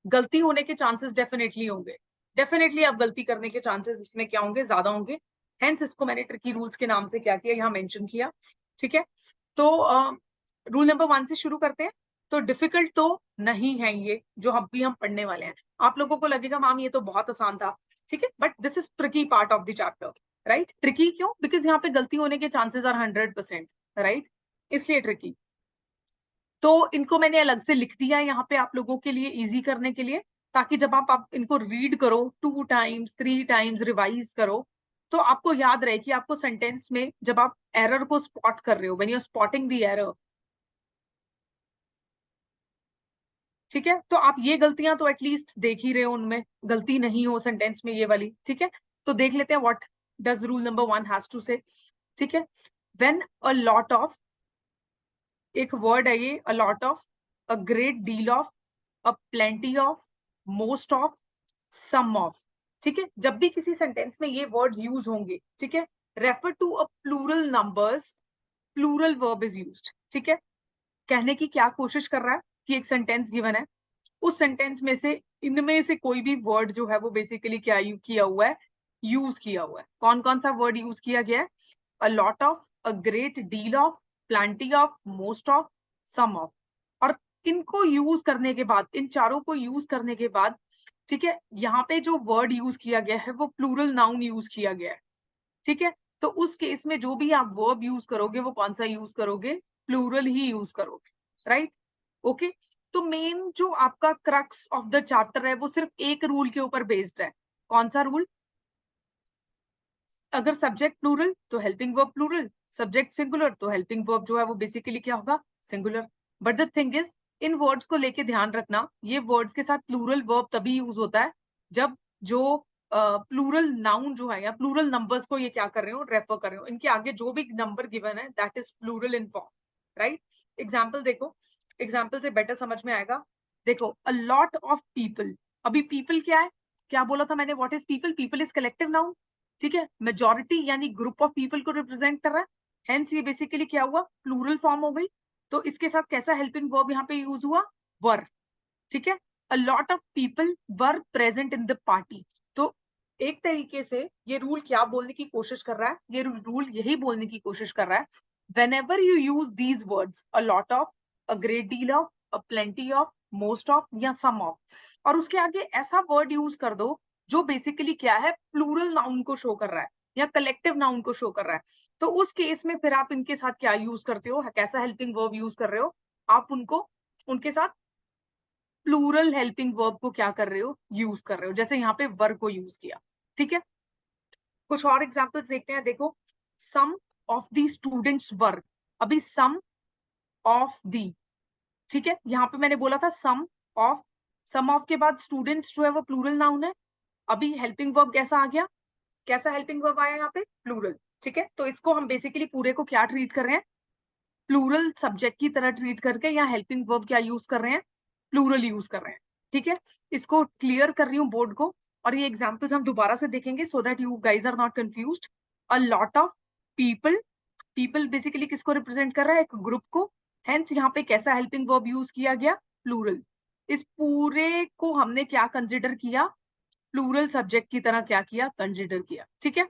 गलती होने के चांसेस डेफिनेटली होंगे, डेफिनेटली आप गलती करने के चांसेस इसमें क्या होंगे? ज्यादा होंगे। हेंस इसको मैंने ट्रिकी रूल्स के नाम से क्या किया, यहाँ मेंशन किया, ठीक है। तो रूल नंबर 1 से शुरू करते हैं। तो डिफिकल्ट तो नहीं है ये जो हम पढ़ने वाले हैं। आप लोगों को लगेगा मैम ये तो बहुत आसान था, ठीक है, but this is tricky part of the chapter, right. Tricky क्यों? बिकॉज यहाँ पे गलती होने के चांसेस आर 100%, राइट, इसलिए ट्रिकी। तो इनको मैंने अलग से लिख दिया है यहाँ पे आप लोगों के लिए इजी करने के लिए, ताकि जब आप इनको रीड करो 2 टाइम्स 3 टाइम्स रिवाइज करो, तो आपको याद रहे कि आपको सेंटेंस में जब आप एरर को स्पॉट कर रहे हो, when you are spotting the error, ठीक है, तो आप ये गलतियां तो एटलीस्ट देख ही रहे हो, उनमें गलती नहीं हो सेंटेंस में ये वाली, ठीक है। तो देख लेते हैं what does rule number 1 has to say, ठीक है। व्हेन अ लॉट ऑफ, एक वर्ड है ये, a lot of, a great deal of, a plenty of, most of, some of, ठीक है। जब भी किसी सेंटेंस में ये वर्ड्स यूज होंगे, ठीक है, refer to a plural numbers, plural verb is used, ठीक है। कहने की क्या कोशिश कर रहा है कि एक सेंटेंस गिवन है, उस सेंटेंस में से इनमें से कोई भी वर्ड जो है वो बेसिकली क्या किया हुआ है? यूज किया हुआ है। कौन कौन सा वर्ड यूज किया गया है? A lot of, a great deal of, plenty of, most of, some of. और इनको यूज करने के बाद, इन चारों को यूज करने के बाद, ठीक है, यहाँ पे जो वर्ड यूज किया गया है वो प्लूरल नाउन यूज किया गया है, ठीक है। तो उस केस में जो भी आप वर्ब यूज करोगे वो कौन सा यूज करोगे? प्लूरल ही यूज करोगे, राइट। ओके। तो मेन जो आपका क्रक्स ऑफ द चैप्टर है वो सिर्फ एक रूल के ऊपर बेस्ड है। कौन सा रूल? अगर सब्जेक्ट प्लूरल तो helping verb plural, subject singular तो हेल्पिंग वर्ब जो है वो बेसिकली क्या होगा? Singular. But the thing is, इन वर्ड्स को लेके ध्यान रखना, ये वर्ड्स के साथ प्लूरल वर्ब तभी यूज होता है जब जो प्लूरल नाउन जो है या प्लूरल नंबर्स को ये क्या कर रहे हो? रेफर कर रहे हो। इनके आगे जो भी नंबर गिवन है that is plural in form, right. Example देखो, एग्जाम्पल से बेटर समझ में आएगा। देखो, अ लॉट ऑफ पीपल, अभी पीपल क्या है? क्या बोला था मैंने? What is people? People is collective noun, ठीक है, मेजोरिटी यानी ग्रुप ऑफ पीपल को रिप्रेजेंट कर रहा है। हेंस ये बेसिकली क्या हुआ? प्लूरल फॉर्म हो गई। तो इसके साथ कैसा हेल्पिंग वर्ब यहाँ पे यूज हुआ? वर, ठीक है। A lot of people were present in the party. तो एक तरीके से ये रूल क्या बोलने की कोशिश कर रहा है? ये रूल यही बोलने की कोशिश कर रहा है, whenever you use these words, a lot of, a great deal of, a plenty of, most of या some of, और उसके आगे ऐसा वर्ड यूज कर दो जो बेसिकली क्या है? प्लूरल नाउन को शो कर रहा है या कलेक्टिव नाउन को शो कर रहा है। तो उस केस में फिर आप इनके साथ क्या यूज करते हो? कैसा हेल्पिंग वर्ब यूज कर रहे हो? आप उनको, उनके साथ प्लूरल हेल्पिंग वर्ब को क्या कर रहे हो? यूज कर रहे हो। जैसे यहाँ पे वर्ब को यूज किया, ठीक है। कुछ और एग्जांपल्स देखते हैं। देखो, सम ऑफ द स्टूडेंट्स वर, अभी सम ऑफ दी, ठीक है, यहाँ पे मैंने बोला था सम ऑफ, सम ऑफ के बाद स्टूडेंट्स जो है वो प्लूरल नाउन है। अभी हेल्पिंग वर्ब कैसा आ गया? कैसा हेल्पिंग वर्ब आया यहाँ पे? प्लूरल, ठीक है। तो इसको हम बेसिकली पूरे को क्या ट्रीट कर रहे हैं? प्लूरल सब्जेक्ट की तरह ट्रीट करके या हेल्पिंग वर्ब क्या यूज कर रहे हैं? प्लूरल यूज कर रहे हैं, ठीक है। इसको क्लियर कर रही हूँ बोर्ड को, और ये एग्जाम्पल्स हम दोबारा से देखेंगे so that you guys are not confused. A lot of people, people basically किसको रिप्रेजेंट कर रहा है, एक ग्रुप को। हेंस यहाँ पे कैसा हेल्पिंग वर्ब यूज किया गया, प्लूरल। इस पूरे को हमने क्या कंसिडर किया, प्लूरल सब्जेक्ट की तरह क्या किया, कंसिडर किया। ठीक है,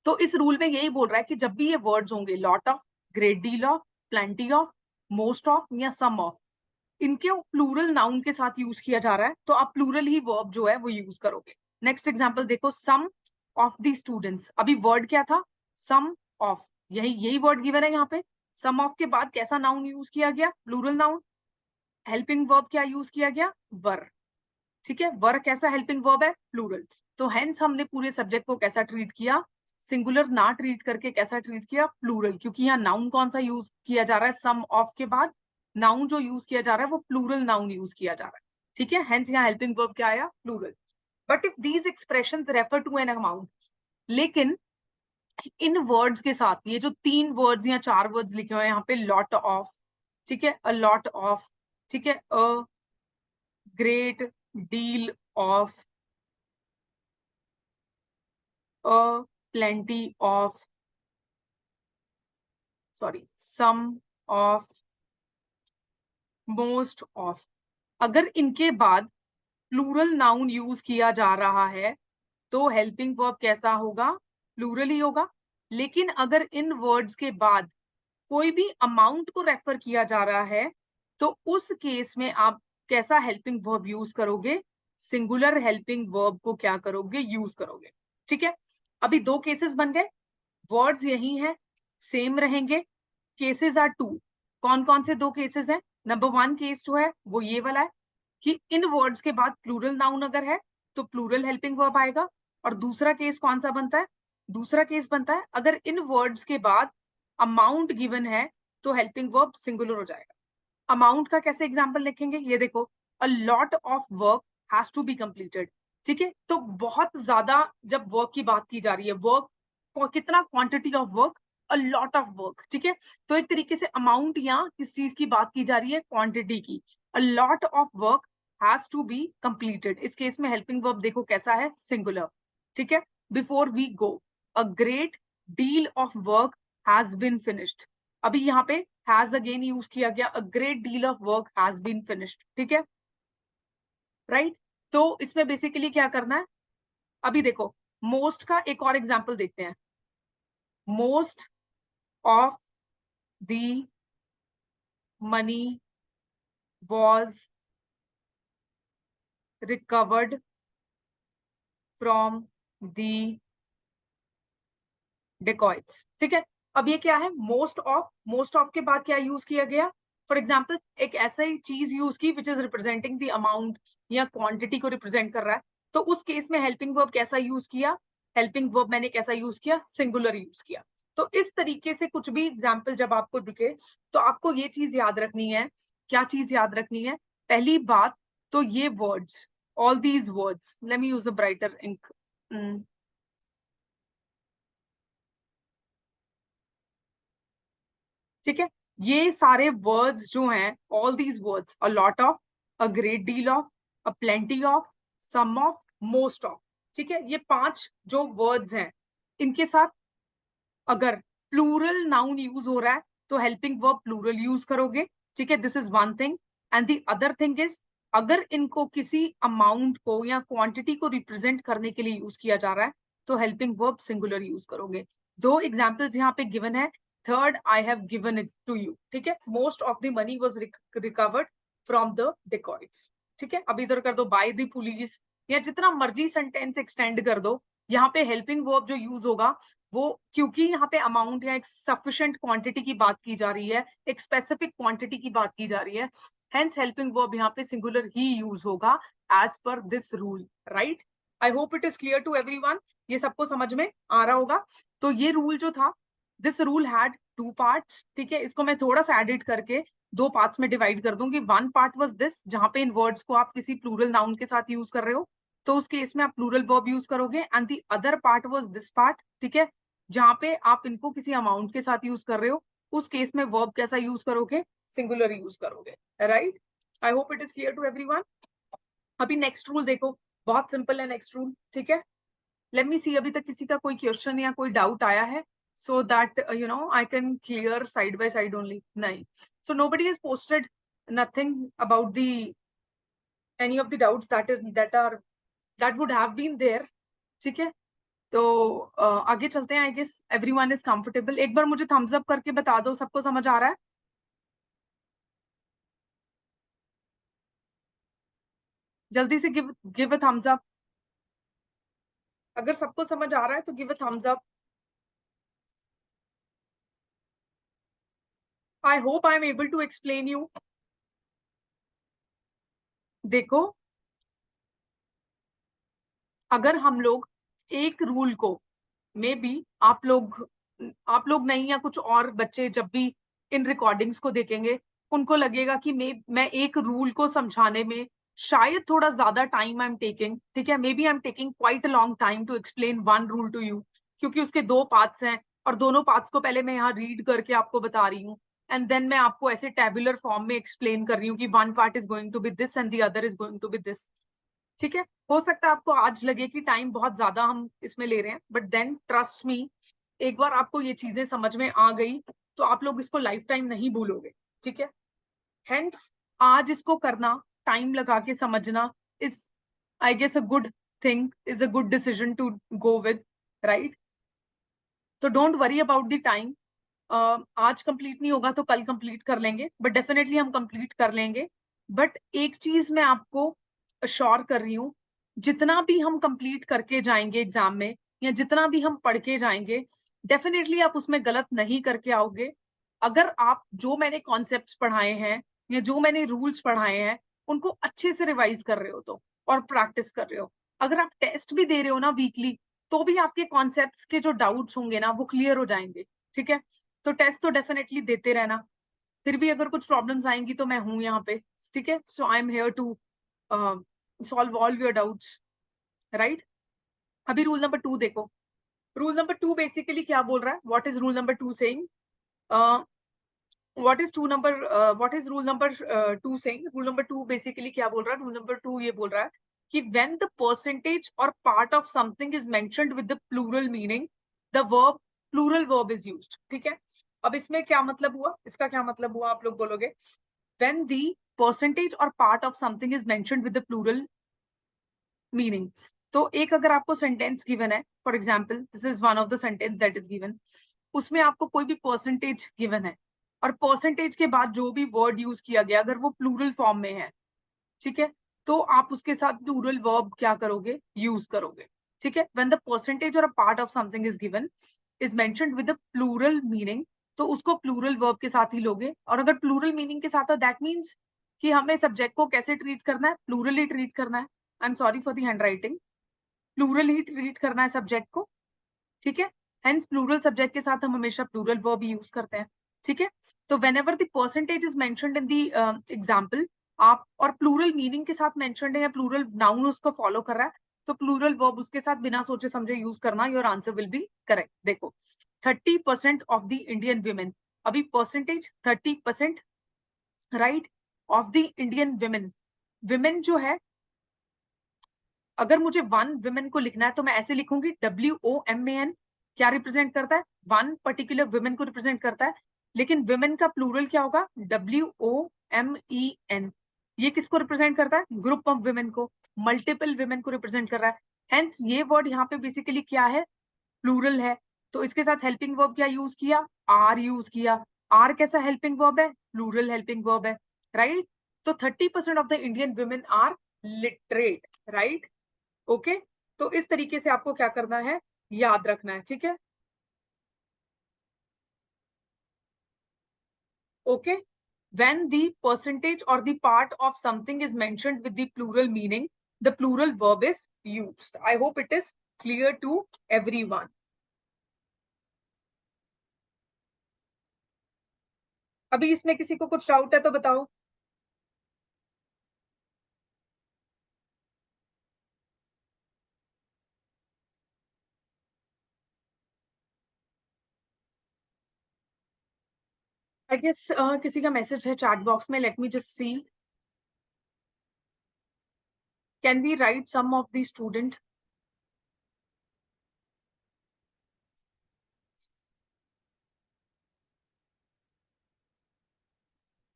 तो इस रूल में यही बोल रहा है कि जब भी ये वर्ड्स होंगे lot of, great deal of, plenty of, most of या सम ऑफ, इनके प्लूरल नाउन के साथ यूज किया जा रहा है, तो आप प्लूरल ही वर्ब जो है वो यूज करोगे। नेक्स्ट एग्जांपल देखो, सम ऑफ द स्टूडेंट्स। अभी वर्ड क्या था, सम ऑफ, यही वर्ड गिवन है यहाँ पे। सम ऑफ के बाद कैसा नाउन यूज किया गया, प्लूरल नाउन। हेल्पिंग वर्ब क्या यूज किया गया, वर। ठीक है, वर कैसा हेल्पिंग वर्ब है, प्लूरल। तो हेंस हमने पूरे सब्जेक्ट को कैसा ट्रीट किया, सिंगुलर ना ट्रीट करके कैसा ट्रीट किया, प्लूरल। क्योंकि यहाँ नाउन कौन सा यूज किया जा रहा है, सम ऑफ के बाद नाउन जो यूज किया जा रहा है वो प्लूरल नाउन यूज किया जा रहा है। ठीक है, हेंस यहाँ हेल्पिंग वर्ब क्या आया, plural. But if these expressions refer to an amount, लेकिन इन वर्ड्स के साथ ये जो 3 वर्ड्स या 4 वर्ड्स लिखे हुए हैं यहाँ पे, लॉट ऑफ, ठीक है, अ लॉट ऑफ, ठीक है, a great deal of, a plenty of, sorry some of, most of, अगर इनके बाद प्लूरल नाउन यूज किया जा रहा है तो हेल्पिंग वर्ब कैसा होगा, प्लूरल ही होगा। लेकिन अगर इन वर्ड्स के बाद कोई भी अमाउंट को रेफर किया जा रहा है तो उस केस में आप कैसा हेल्पिंग वर्ब यूज करोगे, सिंगुलर हेल्पिंग वर्ब को क्या करोगे, यूज करोगे। ठीक है, अभी 2 केसेस बन गए, वर्ड्स यही है, सेम रहेंगे, केसेस आर 2। कौन कौन से 2 केसेस हैं, नंबर 1 केस जो है वो ये वाला है कि इन वर्ड्स के बाद प्लूरल नाउन अगर है तो प्लूरल हेल्पिंग वर्ब आएगा। और दूसरा केस कौन सा बनता है, दूसरा केस बनता है अगर इन वर्ड्स के बाद अमाउंट गिवन है तो हेल्पिंग वर्ब सिंगुलर हो जाएगा। अमाउंट का कैसे एग्जांपल लिखेंगे, ये देखो, a lot of work has to be completed. ठीक है, तो बहुत ज्यादा जब वर्क की बात की जा रही है, वर्क कितना, quantity of work, a lot of work. ठीक है, तो एक तरीके से अमाउंट या किस चीज की बात की जा रही है, क्वांटिटी की। A lot of work has to be completed, इस केस में हेल्पिंग वर्ब देखो कैसा है, सिंगुलर। ठीक है, before we go, a great deal of work has been finished. अभी यहाँ पे हैज अगेन यूज किया गया, a great deal of work has been finished. ठीक है, राइट। तो इसमें बेसिकली क्या करना है, अभी देखो मोस्ट का एक और एग्जांपल देखते हैं। Most of the money was recovered from the dacoits। ठीक है, अब ये क्या है, मोस्ट ऑफ, मोस्ट ऑफ के बाद क्या यूज किया गया, फॉर एग्जाम्पल एक ऐसा ही चीज यूज की which is representing the amount या क्वांटिटी को रिप्रेजेंट कर रहा है, तो उस केस में हेल्पिंग वर्ब कैसा यूज किया, हेल्पिंग वर्ब मैंने कैसा यूज किया, सिंगुलर यूज किया। तो इस तरीके से कुछ भी एग्जाम्पल जब आपको दिखे तो आपको ये चीज याद रखनी है, क्या चीज याद रखनी है, पहली बात तो ये words, all these words, let me use a brighter ink। ठीक है, ये सारे वर्ड्स जो हैं, all these words, a lot of, a great deal of, a plenty of, some of, most of. ठीक है, ये 5 जो वर्ड्स हैं, इनके साथ अगर प्लूरल नाउन यूज हो रहा है तो हेल्पिंग वर्ब प्लूरल यूज करोगे। ठीक है, this is one thing. And the other thing is, अगर इनको किसी अमाउंट को या क्वांटिटी को रिप्रेजेंट करने के लिए यूज किया जा रहा है तो हेल्पिंग वर्ब सिंगुलर यूज करोगे। 2 एग्जाम्पल्स यहाँ पे गिवन है, third I have given it to you. ठीक है, most of the money was recovered from the dacoits. ठीक है, अब इधर कर दो बाय द पुलिस, या जितना मर्जी सेंटेंस एक्सटेंड कर दो, यहाँ पे हेल्पिंग वर्ब जो यूज होगा वो, क्योंकि यहाँ पे अमाउंट या एक सफिशिएंट क्वांटिटी की बात की जा रही है, एक स्पेसिफिक क्वांटिटी की बात की जा रही है, हेंस हेल्पिंग वर्ब यहाँ पे सिंगुलर ही यूज होगा as per this rule. Right, I hope it is clear to everyone, ये सबको समझ में आ रहा होगा। तो ये रूल जो था, दिस रूल हैड 2 पार्ट्स। ठीक है, इसको मैं थोड़ा सा एडिट करके 2 पार्ट्स में डिवाइड कर दूंगी। 1 पार्ट वाज दिस, जहां पे इन वर्ड्स को आप किसी प्लूरल नाउन के साथ यूज कर रहे हो तो उस केस में आप प्लूरल वर्ब यूज करोगे। And the other part was this part, ठीक है, जहां पे आप इनको किसी अमाउंट के साथ यूज कर रहे हो, उस केस में वर्ब कैसा यूज करोगे, सिंगुलर यूज करोगे। Right, I hope it is clear to everyone. अभी नेक्स्ट रूल देखो, बहुत सिंपल है नेक्स्ट रूल, ठीक है। लेट मी सी अभी तक किसी का कोई क्वेश्चन या कोई डाउट आया है, so that I can clear side by side only. nahi, so nobody has posted nothing about the any of the doubts that would have been there, ठीक है। तो आगे चलते हैं। I guess everyone is comfortable. एक बार मुझे Thums up करके बता दो सबको समझ आ रहा है। जल्दी से गिव अ थम्स अप। अगर सबको समझ आ रहा है तो give a thumbs up. I hope I am able to explain you. देखो, अगर हम लोग एक रूल को, मे बी आप लोग नहीं या कुछ और बच्चे जब भी इन रिकॉर्डिंग्स को देखेंगे उनको लगेगा कि मैं एक रूल को समझाने में शायद थोड़ा ज्यादा टाइम आई एम टेकिंग, ठीक है। Maybe I am taking quite a long time to explain one rule to you, क्योंकि उसके दो पार्ट्स हैं और दोनों पार्ट्स को पहले मैं यहाँ रीड करके आपको बता रही हूँ एंड देन मैं आपको ऐसे टेबुलर फॉर्म में एक्सप्लेन कर रही हूँ कि one part is going to be this and the other is going to be this, ठीक है। हो सकता है आपको आज लगे कि टाइम बहुत ज्यादा हम इसमें ले रहे हैं, बट देन ट्रस्ट मी, एक बार आपको ये चीजें समझ में आ गई तो आप लोग इसको लाइफ टाइम नहीं भूलोगे, ठीक है। हेंस आज इसको करना, टाइम लगा के समझना is, I guess, a good thing, is a good decision to go with, right. तो don't worry about the time. आज कंप्लीट नहीं होगा तो कल कंप्लीट कर लेंगे, बट डेफिनेटली हम कंप्लीट कर लेंगे। बट एक चीज मैं आपको अश्योर कर रही हूँ, जितना भी हम कंप्लीट करके जाएंगे एग्जाम में या जितना भी हम पढ़ के जाएंगे, डेफिनेटली आप उसमें गलत नहीं करके आओगे। अगर आप जो मैंने कॉन्सेप्ट्स पढ़ाए हैं या जो मैंने रूल्स पढ़ाए हैं उनको अच्छे से रिवाइज कर रहे हो तो, और प्रैक्टिस कर रहे हो, अगर आप टेस्ट भी दे रहे हो ना वीकली, तो भी आपके कॉन्सेप्ट्स के जो डाउट्स होंगे ना वो क्लियर हो जाएंगे, ठीक है। तो टेस्ट तो डेफिनेटली देते रहना। फिर भी अगर कुछ प्रॉब्लम्स आएंगी तो मैं हूं यहाँ पे, ठीक है। So I am here to solve all your doubts, right. अभी रूल नंबर 2 देखो। रूल नंबर 2 बेसिकली क्या बोल रहा है? What is rule number 2 saying? What is rule number 2 saying? Rule number 2 basically क्या बोल रहा है? रूल नंबर 2 ये बोल रहा है कि व्हेन द परसेंटेज और part of something is mentioned with the plural meaning, the verb plural verb is used, ठीक है। अब इसमें क्या मतलब हुआ, इसका क्या मतलब हुआ आप लोग बोलोगे? when the percentage or part of something is mentioned with the plural meaning, तो एक अगर आपको सेंटेंस गिवन है, for example this is one of the sentence that is given, उसमें आपको कोई भी परसेंटेज गिवन है और परसेंटेज के बाद जो भी वर्ड यूज किया गया अगर वो प्लूरल फॉर्म में है, ठीक है, तो आप उसके साथ प्लूरल वर्ब क्या करोगे? यूज करोगे, ठीक है। व्हेन द परसेंटेज और a part of something is given is mentioned with the plural meaning, तो उसको प्लूरल वर्ब के साथ ही लोगे। और अगर प्लूरल मीनिंग के साथ हो दैट मीन्स कि हमें सब्जेक्ट को कैसे ट्रीट करना है? प्लूरल ही ट्रीट करना है। I am sorry for the handwriting, plural ही ट्रीट करना है सब्जेक्ट को, ठीक है। हेंस प्लूरल सब्जेक्ट के साथ हम हमेशा प्लूरल वर्ब यूज करते हैं, ठीक है। तो when ever the percentage is mentioned in the example, आप और प्लूरल मीनिंग के साथ मेंशन्ड है या प्लूरल नाउन उसको फॉलो कर रहा है, तो प्लूरल वर्ब उसके साथ बिना सोचे समझे यूज करना, your answer will be correct. देखो 30% ऑफ द इंडियन वुमेन, अभी percentage 30%, right, of the Indian women. Women जो है, अगर मुझे वन वुमेन को लिखना है तो मैं ऐसे लिखूंगी WOMAN, क्या रिप्रेजेंट करता है? वन पर्टिकुलर वुमेन को रिप्रेजेंट करता है। लेकिन वुमेन का प्लूरल क्या होगा? WOMEN। ये किसको रिप्रेजेंट करता है? ग्रुप ऑफ वुमेन को, मल्टीपल वुमेन को रिप्रेजेंट कर रहा है। हेंस ये वर्ड यहाँ पे बेसिकली क्या है? प्लूरल है। तो इसके साथ हेल्पिंग वर्ब क्या यूज किया? आर यूज किया। आर कैसा हेल्पिंग वर्ब है? प्लूरल हेल्पिंग वर्ब है, राइट। तो 30% of the Indian women are literate, right. Okay, तो इस तरीके से आपको क्या करना है? याद रखना है, ठीक है। Okay, when the percentage or the part of something is mentioned with the plural meaning, the plural verb is used. I hope it is clear to everyone. अभी इसमें किसी को कुछ डाउट है तो बताओ। आई गेस किसी का मैसेज है चैट बॉक्स में, let me just see. Can we write some of the student?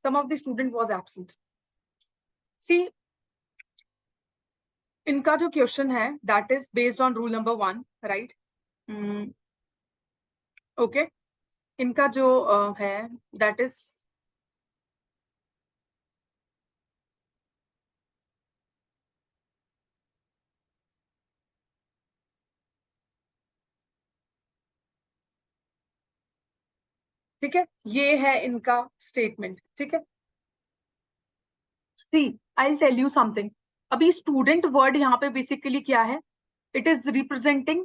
Some of the student was absent. See, इनका जो क्वेश्चन है that is based on rule number 1, right? Okay. इनका जो है that is ठीक है, ये है इनका स्टेटमेंट, ठीक है। See I tell you something, अभी स्टूडेंट वर्ड यहाँ पे बेसिकली क्या है, it is representing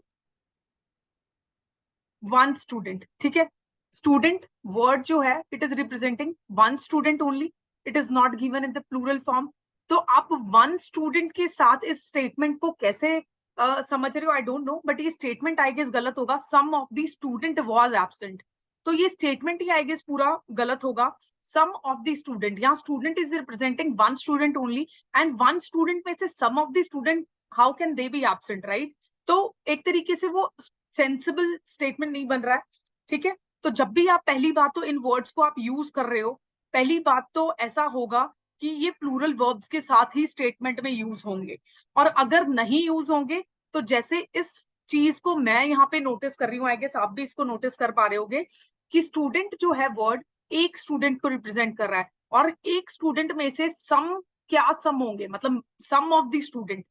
one student, ठीक है। स्टूडेंट वर्ड जो है it is representing one student only, it is not given in the plural form. तो आप वन स्टूडेंट के साथ इस स्टेटमेंट को कैसे समझ रहे हो, आई डोंट नो, बट ये स्टेटमेंट आई गेस गलत होगा, some of the student was absent. तो ये स्टेटमेंट ही आई गेस पूरा गलत होगा। सम ऑफ द स्टूडेंट, यहाँ student is representing one student only, and one student में से some of the student, how can they be absent, right? तो एक तरीके से वो सेंसिबल स्टेटमेंट नहीं बन रहा है, ठीक है। तो जब भी आप पहली बात तो इन वर्ड्स को आप यूज कर रहे हो, पहली बात तो ऐसा होगा कि ये प्लूरल वर्ब्स के साथ ही स्टेटमेंट में यूज होंगे, और अगर नहीं यूज होंगे तो जैसे इस चीज को मैं यहाँ पे नोटिस कर रही हूँ, आई गेस आप भी इसको नोटिस कर पा रहे होगे कि स्टूडेंट जो है वर्ड एक स्टूडेंट को रिप्रेजेंट कर रहा है, और एक स्टूडेंट में से सम, क्या सम होंगे, मतलब सम ऑफ द स्टूडेंट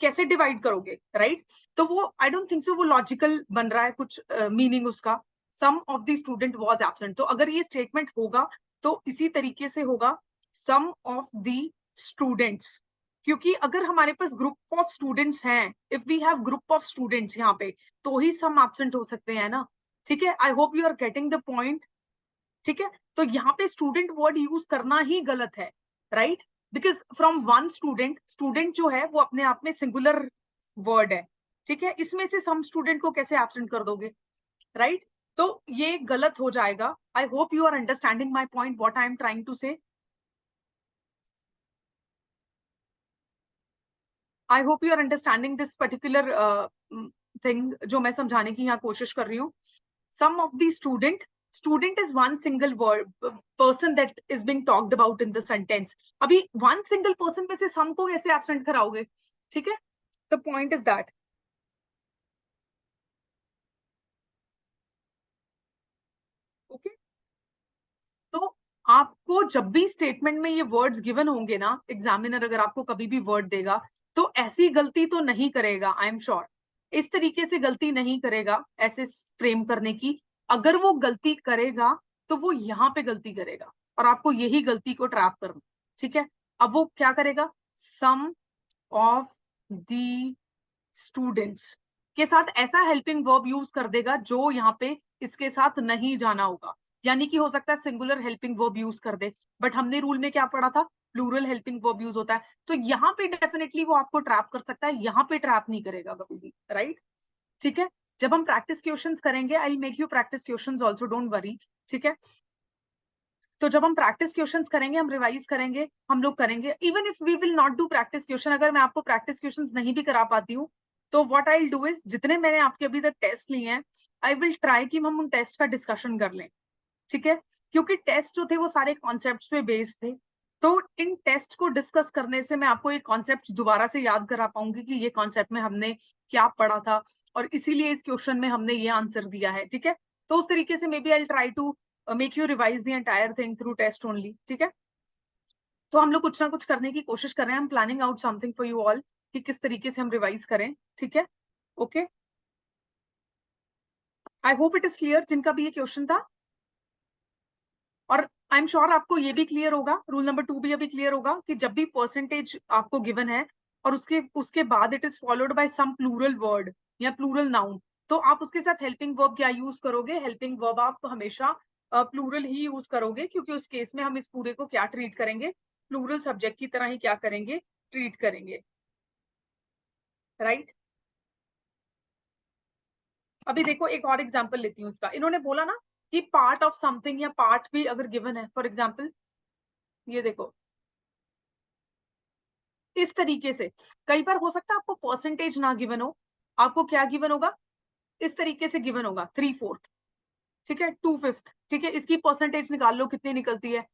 कैसे डिवाइड करोगे, राइट? तो वो आई डोंट थिंक सो वो लॉजिकल बन रहा है कुछ मीनिंग उसका। Some of the student was absent, तो अगर ये स्टेटमेंट होगा तो इसी तरीके से होगा, सम ऑफ द स्टूडेंट्स, क्योंकि अगर हमारे पास ग्रुप ऑफ स्टूडेंट्स हैं, if we have group of students यहाँ पे, तो ही सम एब्सेंट हो सकते हैं ना, ठीक है। I hope you are getting the point, ठीक है। तो यहाँ पे स्टूडेंट वर्ड यूज करना ही गलत है, right? Because from one student, student जो है वो अपने आप में सिंगुलर वर्ड है, ठीक है। इसमें से सम स्टूडेंट को कैसे एब्सेंट कर दोगे, राइट? तो ये गलत हो जाएगा। I hope you are understanding my point, what I am trying to say. I hope you are understanding this particular thing जो मैं समझाने की यहाँ कोशिश कर रही हूँ। Some of the student is one single word, person that is being talked about in the sentence. अभी one single person में से some को कैसे absent कराओगे, ठीक है? The point is that, okay? तो आपको जब भी स्टेटमेंट में ये वर्ड्स गिवन होंगे ना, एग्जामिनर अगर आपको कभी भी वर्ड देगा तो ऐसी गलती तो नहीं करेगा, आई एम श्योर। इस तरीके से गलती नहीं करेगा ऐसे फ्रेम करने की। अगर वो गलती करेगा तो वो यहाँ पे गलती करेगा, और आपको यही गलती को ट्रैप करना, ठीक है। अब वो क्या करेगा, सम ऑफ द स्टूडेंट्स के साथ ऐसा हेल्पिंग वर्ब यूज कर देगा जो यहाँ पे इसके साथ नहीं जाना होगा, यानी कि हो सकता है सिंगुलर हेल्पिंग वर्ब यूज कर दे, बट हमने रूल में क्या पढ़ा था, प्लूरल हेल्पिंग वर्ब यूज होता है। तो यहाँ पे डेफिनेटली वो आपको ट्रैप कर सकता है, यहाँ पे ट्रैप नहीं करेगा कभी भी, राइट? ठीक है। जब हम प्रैक्टिस क्वेश्चंस करेंगे, I will make you practice questions also, don't worry, ठीक है। तो जब हम प्रैक्टिस क्वेश्चंस करेंगे, हम रिवाइज करेंगे, हम लोग करेंगे, even if we will not do practice question, अगर मैं आपको प्रैक्टिस क्वेश्चंस नहीं भी करा पाती हूँ, तो what I will do is, जितने मैंने आपके अभी तक टेस्ट लिए हैं, आई विल ट्राई कि हम उन टेस्ट का डिस्कशन कर लें, ठीक है। क्योंकि टेस्ट जो थे वो सारे कॉन्सेप्ट्स पे बेस्ड थे, तो इन टेस्ट को डिस्कस करने से मैं आपको ये कॉन्सेप्ट दोबारा से याद करा पाऊंगी कि ये कॉन्सेप्ट में हमने क्या पढ़ा था, और इसीलिए इस क्वेश्चन में हमने ये आंसर दिया है, ठीक है। तो उस तरीके से maybe I try to make you revise the entire thing through test only, ठीक है। तो हम लोग कुछ ना कुछ करने की कोशिश कर रहे हैं, हम planning out something for you all कि किस तरीके से हम रिवाइज करें, ठीक है। Okay, I hope it is clear जिनका भी ये क्वेश्चन था, और आई एम श्योर आपको ये भी क्लियर होगा, रूल नंबर 2 भी अभी क्लियर होगा कि जब भी परसेंटेज आपको गिवन है और उसके उसके बाद it is followed by some plural word या प्लूरल नाउन, तो आप उसके साथ हेल्पिंग वर्ब क्या यूज करोगे, हेल्पिंग वर्ब आप हमेशा प्लूरल ही यूज करोगे, क्योंकि उस केस में हम इस पूरे को क्या ट्रीट करेंगे, प्लूरल सब्जेक्ट की तरह ही क्या करेंगे, ट्रीट करेंगे, राइट? अभी देखो एक और एग्जांपल लेती हूँ इसका, इन्होंने बोला ना कि पार्ट ऑफ समथिंग या पार्ट भी अगर गिवन है, फॉर एग्जांपल ये देखो, इस तरीके से। कई बार हो सकता है आपको परसेंटेज ना गिवन हो, आपको क्या गिवन होगा, इस तरीके से गिवन होगा 3/4, ठीक है, 2/5, ठीक है, इसकी परसेंटेज निकाल लो कितनी निकलती है,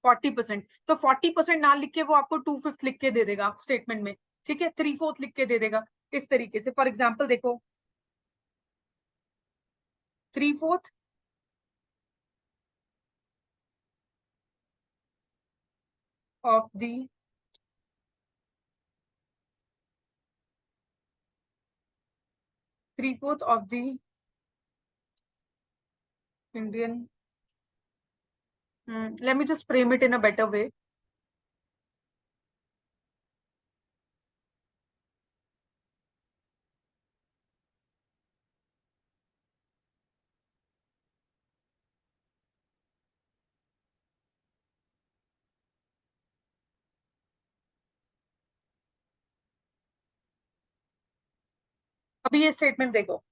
40%। तो 40% ना लिख के वो आपको 2/5 लिख के दे देगा स्टेटमेंट में, ठीक है, 3/4 लिख के दे देगा इस तरीके से। फॉर एग्जाम्पल देखो, 3/4 of the 3/4 of the Indian, let me just frame it in a better way. अभी ये स्टेटमेंट देखो,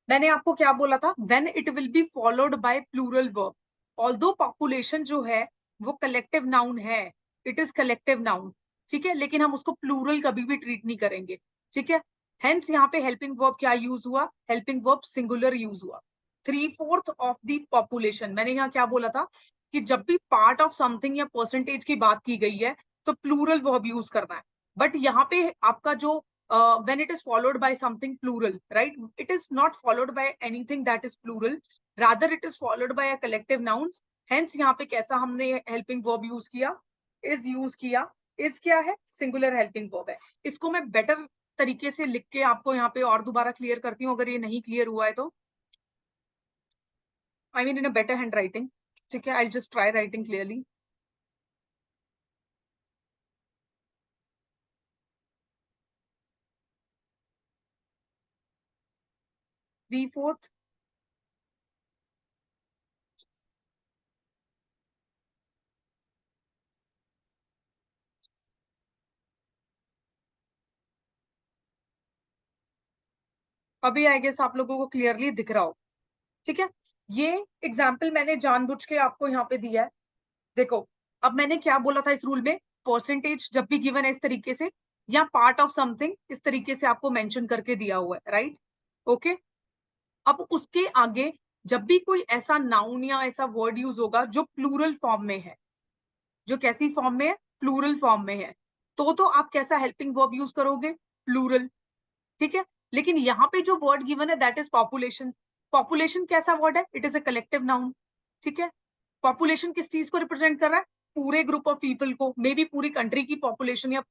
मैंने आपको क्या बोला था, when it will be followed by plural verb, although population जो है वो कलेक्टिव नाउन है, इट इज कलेक्टिव नाउन, ठीक है, लेकिन हम उसको प्लूरल कभी भी ट्रीट नहीं करेंगे, ठीक है। हेंस यहाँ पे हेल्पिंग वर्ब क्या यूज हुआ, हेल्पिंग वर्ब सिंगुलर यूज हुआ। 3/4 ऑफ द पॉपुलेशन, मैंने यहाँ क्या बोला था कि जब भी पार्ट ऑफ समथिंग या परसेंटेज की बात की गई है तो प्लूरल वर्ब यूज करना है। बट यहाँ पे आपका जो when it is followed by something plural, right, it is not followed by anything that is plural, rather it is followed by a collective nouns। hence यहाँ पे कैसा हमने helping verb यूज किया, is यूज किया, is क्या है, singular helping verb है। इसको मैं बेटर तरीके से लिख के आपको यहाँ पे और दोबारा क्लियर करती हूँ अगर ये नहीं क्लियर हुआ है तो, I mean in a better hand writing, ठीक है, I just try writing clearly. 3/4, अभी आई गेस आप लोगों को क्लियरली दिख रहा हो, ठीक है। ये एग्जाम्पल मैंने जानबूझ के आपको यहाँ पे दिया है। देखो, अब मैंने क्या बोला था इस रूल में, परसेंटेज जब भी गिवन है इस तरीके से या पार्ट ऑफ समथिंग इस तरीके से आपको मेंशन करके दिया हुआ है, राइट, ओके। अब उसके आगे जब भी कोई ऐसा नाउन या ऐसा वर्ड यूज होगा जो प्लूरल फॉर्म में है, जो कैसी फॉर्म में है, प्लूरल फॉर्म में है, तो आप कैसा हेल्पिंग वर्ब यूज करोगे, प्लूरल, ठीक है। लेकिन यहाँ पे जो वर्ड गिवन है दैट इज पॉपुलेशन। पॉपुलेशन कैसा वर्ड है, it is a collective noun, ठीक है। पॉपुलेशन किस चीज को रिप्रेजेंट कर रहा है, पूरे ग्रुप ऑफ पीपल को, मे बी पूरी कंट्री की पॉपुलेशन या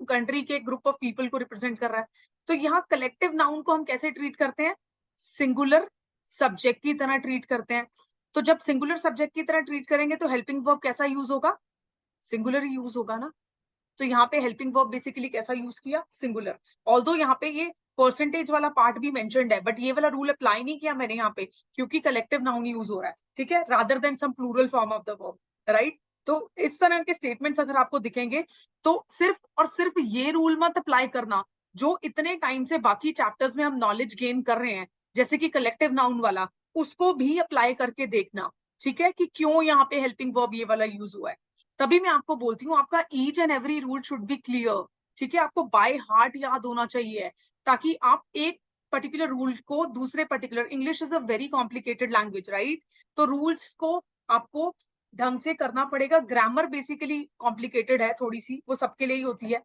कंट्री के ग्रुप ऑफ पीपल को रिप्रेजेंट कर रहा है। तो यहाँ कलेक्टिव नाउन को हम कैसे ट्रीट करते हैं, सिंगुलर सब्जेक्ट की तरह ट्रीट करते हैं। तो जब सिंगुलर सब्जेक्ट की तरह ट्रीट करेंगे तो हेल्पिंग वर्ब कैसा यूज होगा, सिंगुलर यूज होगा ना। तो यहाँ पे हेल्पिंग वर्ब बेसिकली कैसा यूज किया, सिंगुलर। ऑल्दो यहाँ पे ये परसेंटेज वाला पार्ट भी मेंशन्ड है, बट ये वाला रूल अप्लाई नहीं किया मैंने यहाँ पे क्योंकि कलेक्टिव नाउन यूज हो रहा है, ठीक है, rather than some plural form of the verb, right. तो इस तरह के स्टेटमेंट्स अगर आपको दिखेंगे तो सिर्फ और सिर्फ ये रूल मत अप्लाई करना जो इतने टाइम से बाकी चैप्टर्स में हम नॉलेज गेन कर रहे हैं, जैसे कि कलेक्टिव नाउन वाला, उसको भी अप्लाई करके देखना, ठीक है, कि क्यों यहाँ पे हेल्पिंग वर्ब ये वाला यूज हुआ है। तभी मैं आपको बोलती हूँ आपका each and every rule should be clear, ठीक है, आपको बाय हार्ट याद होना चाहिए ताकि आप एक पर्टिकुलर रूल को दूसरे particular, English is a very complicated language, right, तो रूल्स को आपको ढंग से करना पड़ेगा। ग्रामर बेसिकली कॉम्प्लिकेटेड है थोड़ी सी, वो सबके लिए ही होती है,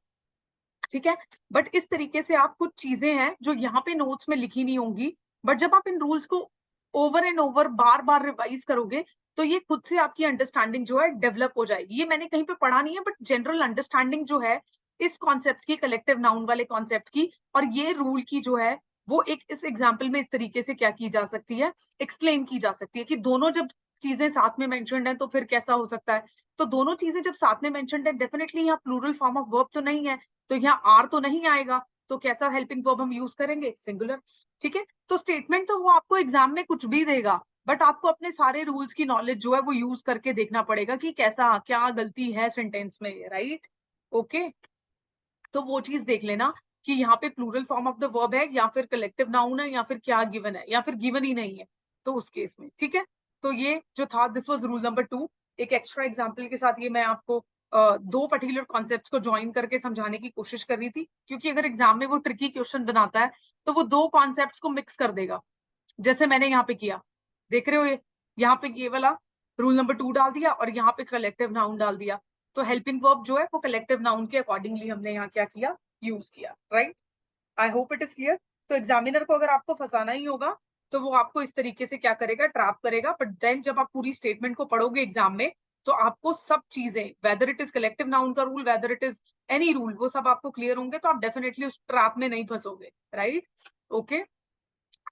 ठीक है, बट इस तरीके से आप कुछ चीजें हैं जो यहाँ पे नोट्स में लिखी नहीं होंगी, बट जब आप इन रूल्स को over and over bar bar revise करोगे तो ये खुद से आपकी अंडरस्टैंडिंग जो है डेवलप हो जाएगी। ये मैंने कहीं पे पढ़ा नहीं है, बट जनरल अंडरस्टैंडिंग जो है इस कॉन्सेप्ट की, कलेक्टिव नाउन वाले कॉन्सेप्ट की और ये रूल की जो है वो एक इस एग्जाम्पल में इस तरीके से क्या की जा सकती है, एक्सप्लेन की जा सकती है कि दोनों जब चीजें साथ में मेंशन्ड है तो फिर कैसा हो सकता है। तो दोनों चीजें जब साथ में मेंशन्ड है, डेफिनेटली यहाँ प्लूरल फॉर्म ऑफ वर्ब तो नहीं है, तो यहाँ आर तो नहीं आएगा, तो कैसा हेल्पिंग वर्ब हम यूज करेंगे, सिंगुलर, ठीक है। तो स्टेटमेंट तो वो आपको एग्जाम में कुछ भी देगा, बट आपको अपने सारे रूल्स की नॉलेज जो है वो यूज करके देखना पड़ेगा कि कैसा क्या गलती है सेंटेंस में, राइट, ओके। तो वो चीज देख लेना कि यहाँ पे plural form of the verb है या फिर कलेक्टिव नाउन है या फिर क्या गिवन है या फिर गिवन ही नहीं है, तो उस केस में, ठीक है। तो ये जो था दिस वाज रूल नंबर 2। एक एक्स्ट्रा एग्जाम्पल के साथ ये मैं आपको दो पर्टिकुलर कॉन्सेप्ट्स को ज्वाइन करके समझाने की कोशिश कर रही थी, क्योंकि अगर एग्जाम में वो ट्रिकी क्वेश्चन बनाता है तो वो दो कॉन्सेप्ट्स को मिक्स कर देगा, जैसे मैंने यहाँ पे किया, देख रहे हो ये, यहाँ पे ये वाला रूल नंबर 2 डाल दिया और यहाँ पे कलेक्टिव नाउन डाल दिया, तो हेल्पिंग वर्ब जो है वो कलेक्टिव नाउन के अकॉर्डिंगली हमने यहाँ क्या किया, यूज किया, right. I hope it is clear. तो एग्जामिनर को अगर आपको फंसाना ही होगा तो वो आपको इस तरीके से क्या करेगा, ट्रैप करेगा, बट देन जब आप पूरी स्टेटमेंट को पढ़ोगे एग्जाम में तो आपको सब चीजें, whether it is collective noun का rule, whether it is any rule, वो सब आपको क्लियर होंगे, तो आप डेफिनेटली उस ट्रैप में नहीं फंसोगे, right. Okay,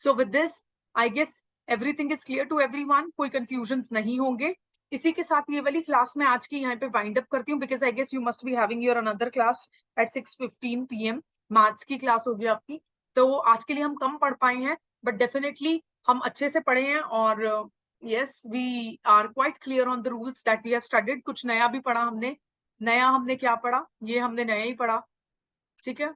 so with this I guess everything is clear to everyone, कोई कंफ्यूजन्स नहीं होंगे। इसी के साथ ये वाली क्लास मैं आज की यहाँ पे वाइंड अप करती हूँ, because I guess you must be having your another class at 6:15 PM, maths की क्लास होगी आपकी। तो आज के लिए हम कम पढ़ पाए हैं, बट डेफिनेटली हम अच्छे से पढ़े हैं, और yes we are quite clear on the rules that we have studied. कुछ नया भी पढ़ा हमने, नया हमने क्या पढ़ा, ये हमने नया ही पढ़ा, ठीक है,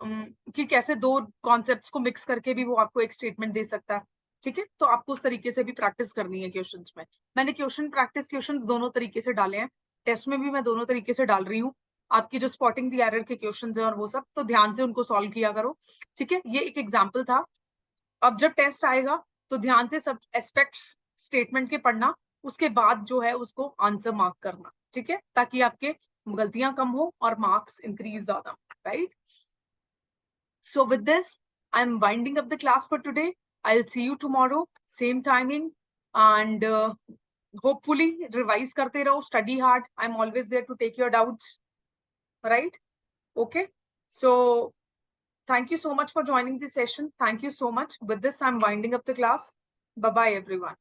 कि कैसे दो कॉन्सेप्ट्स को मिक्स करके भी वो आपको एक स्टेटमेंट दे सकता है, ठीक है। तो आपको उस तरीके से भी प्रैक्टिस करनी है क्वेश्चंस में। मैंने क्वेश्चंस दोनों तरीके से डाले हैं, टेस्ट में भी मैं दोनों तरीके से डाल रही हूँ। आपकी जो स्पॉटिंग द एरर के क्वेश्चंस हैं और वो सब, तो ध्यान से उनको सॉल्व किया करो, ठीक है। ये एक एग्जाम्पल था। अब जब टेस्ट आएगा तो ध्यान से सब एस्पेक्ट्स स्टेटमेंट के पढ़ना, उसके बाद जो है उसको आंसर मार्क करना, ठीक है, ताकि आपके गलतियां कम हो और मार्क्स इंक्रीज ज्यादा, right. So with this, I'm winding up the class for today. I'll see you tomorrow, same timing, and hopefully revise karte raho, study hard. I'm always there to take your doubts, right? Okay. So thank you so much for joining this session. Thank you so much. With this, I'm winding up the class. Bye-bye, everyone.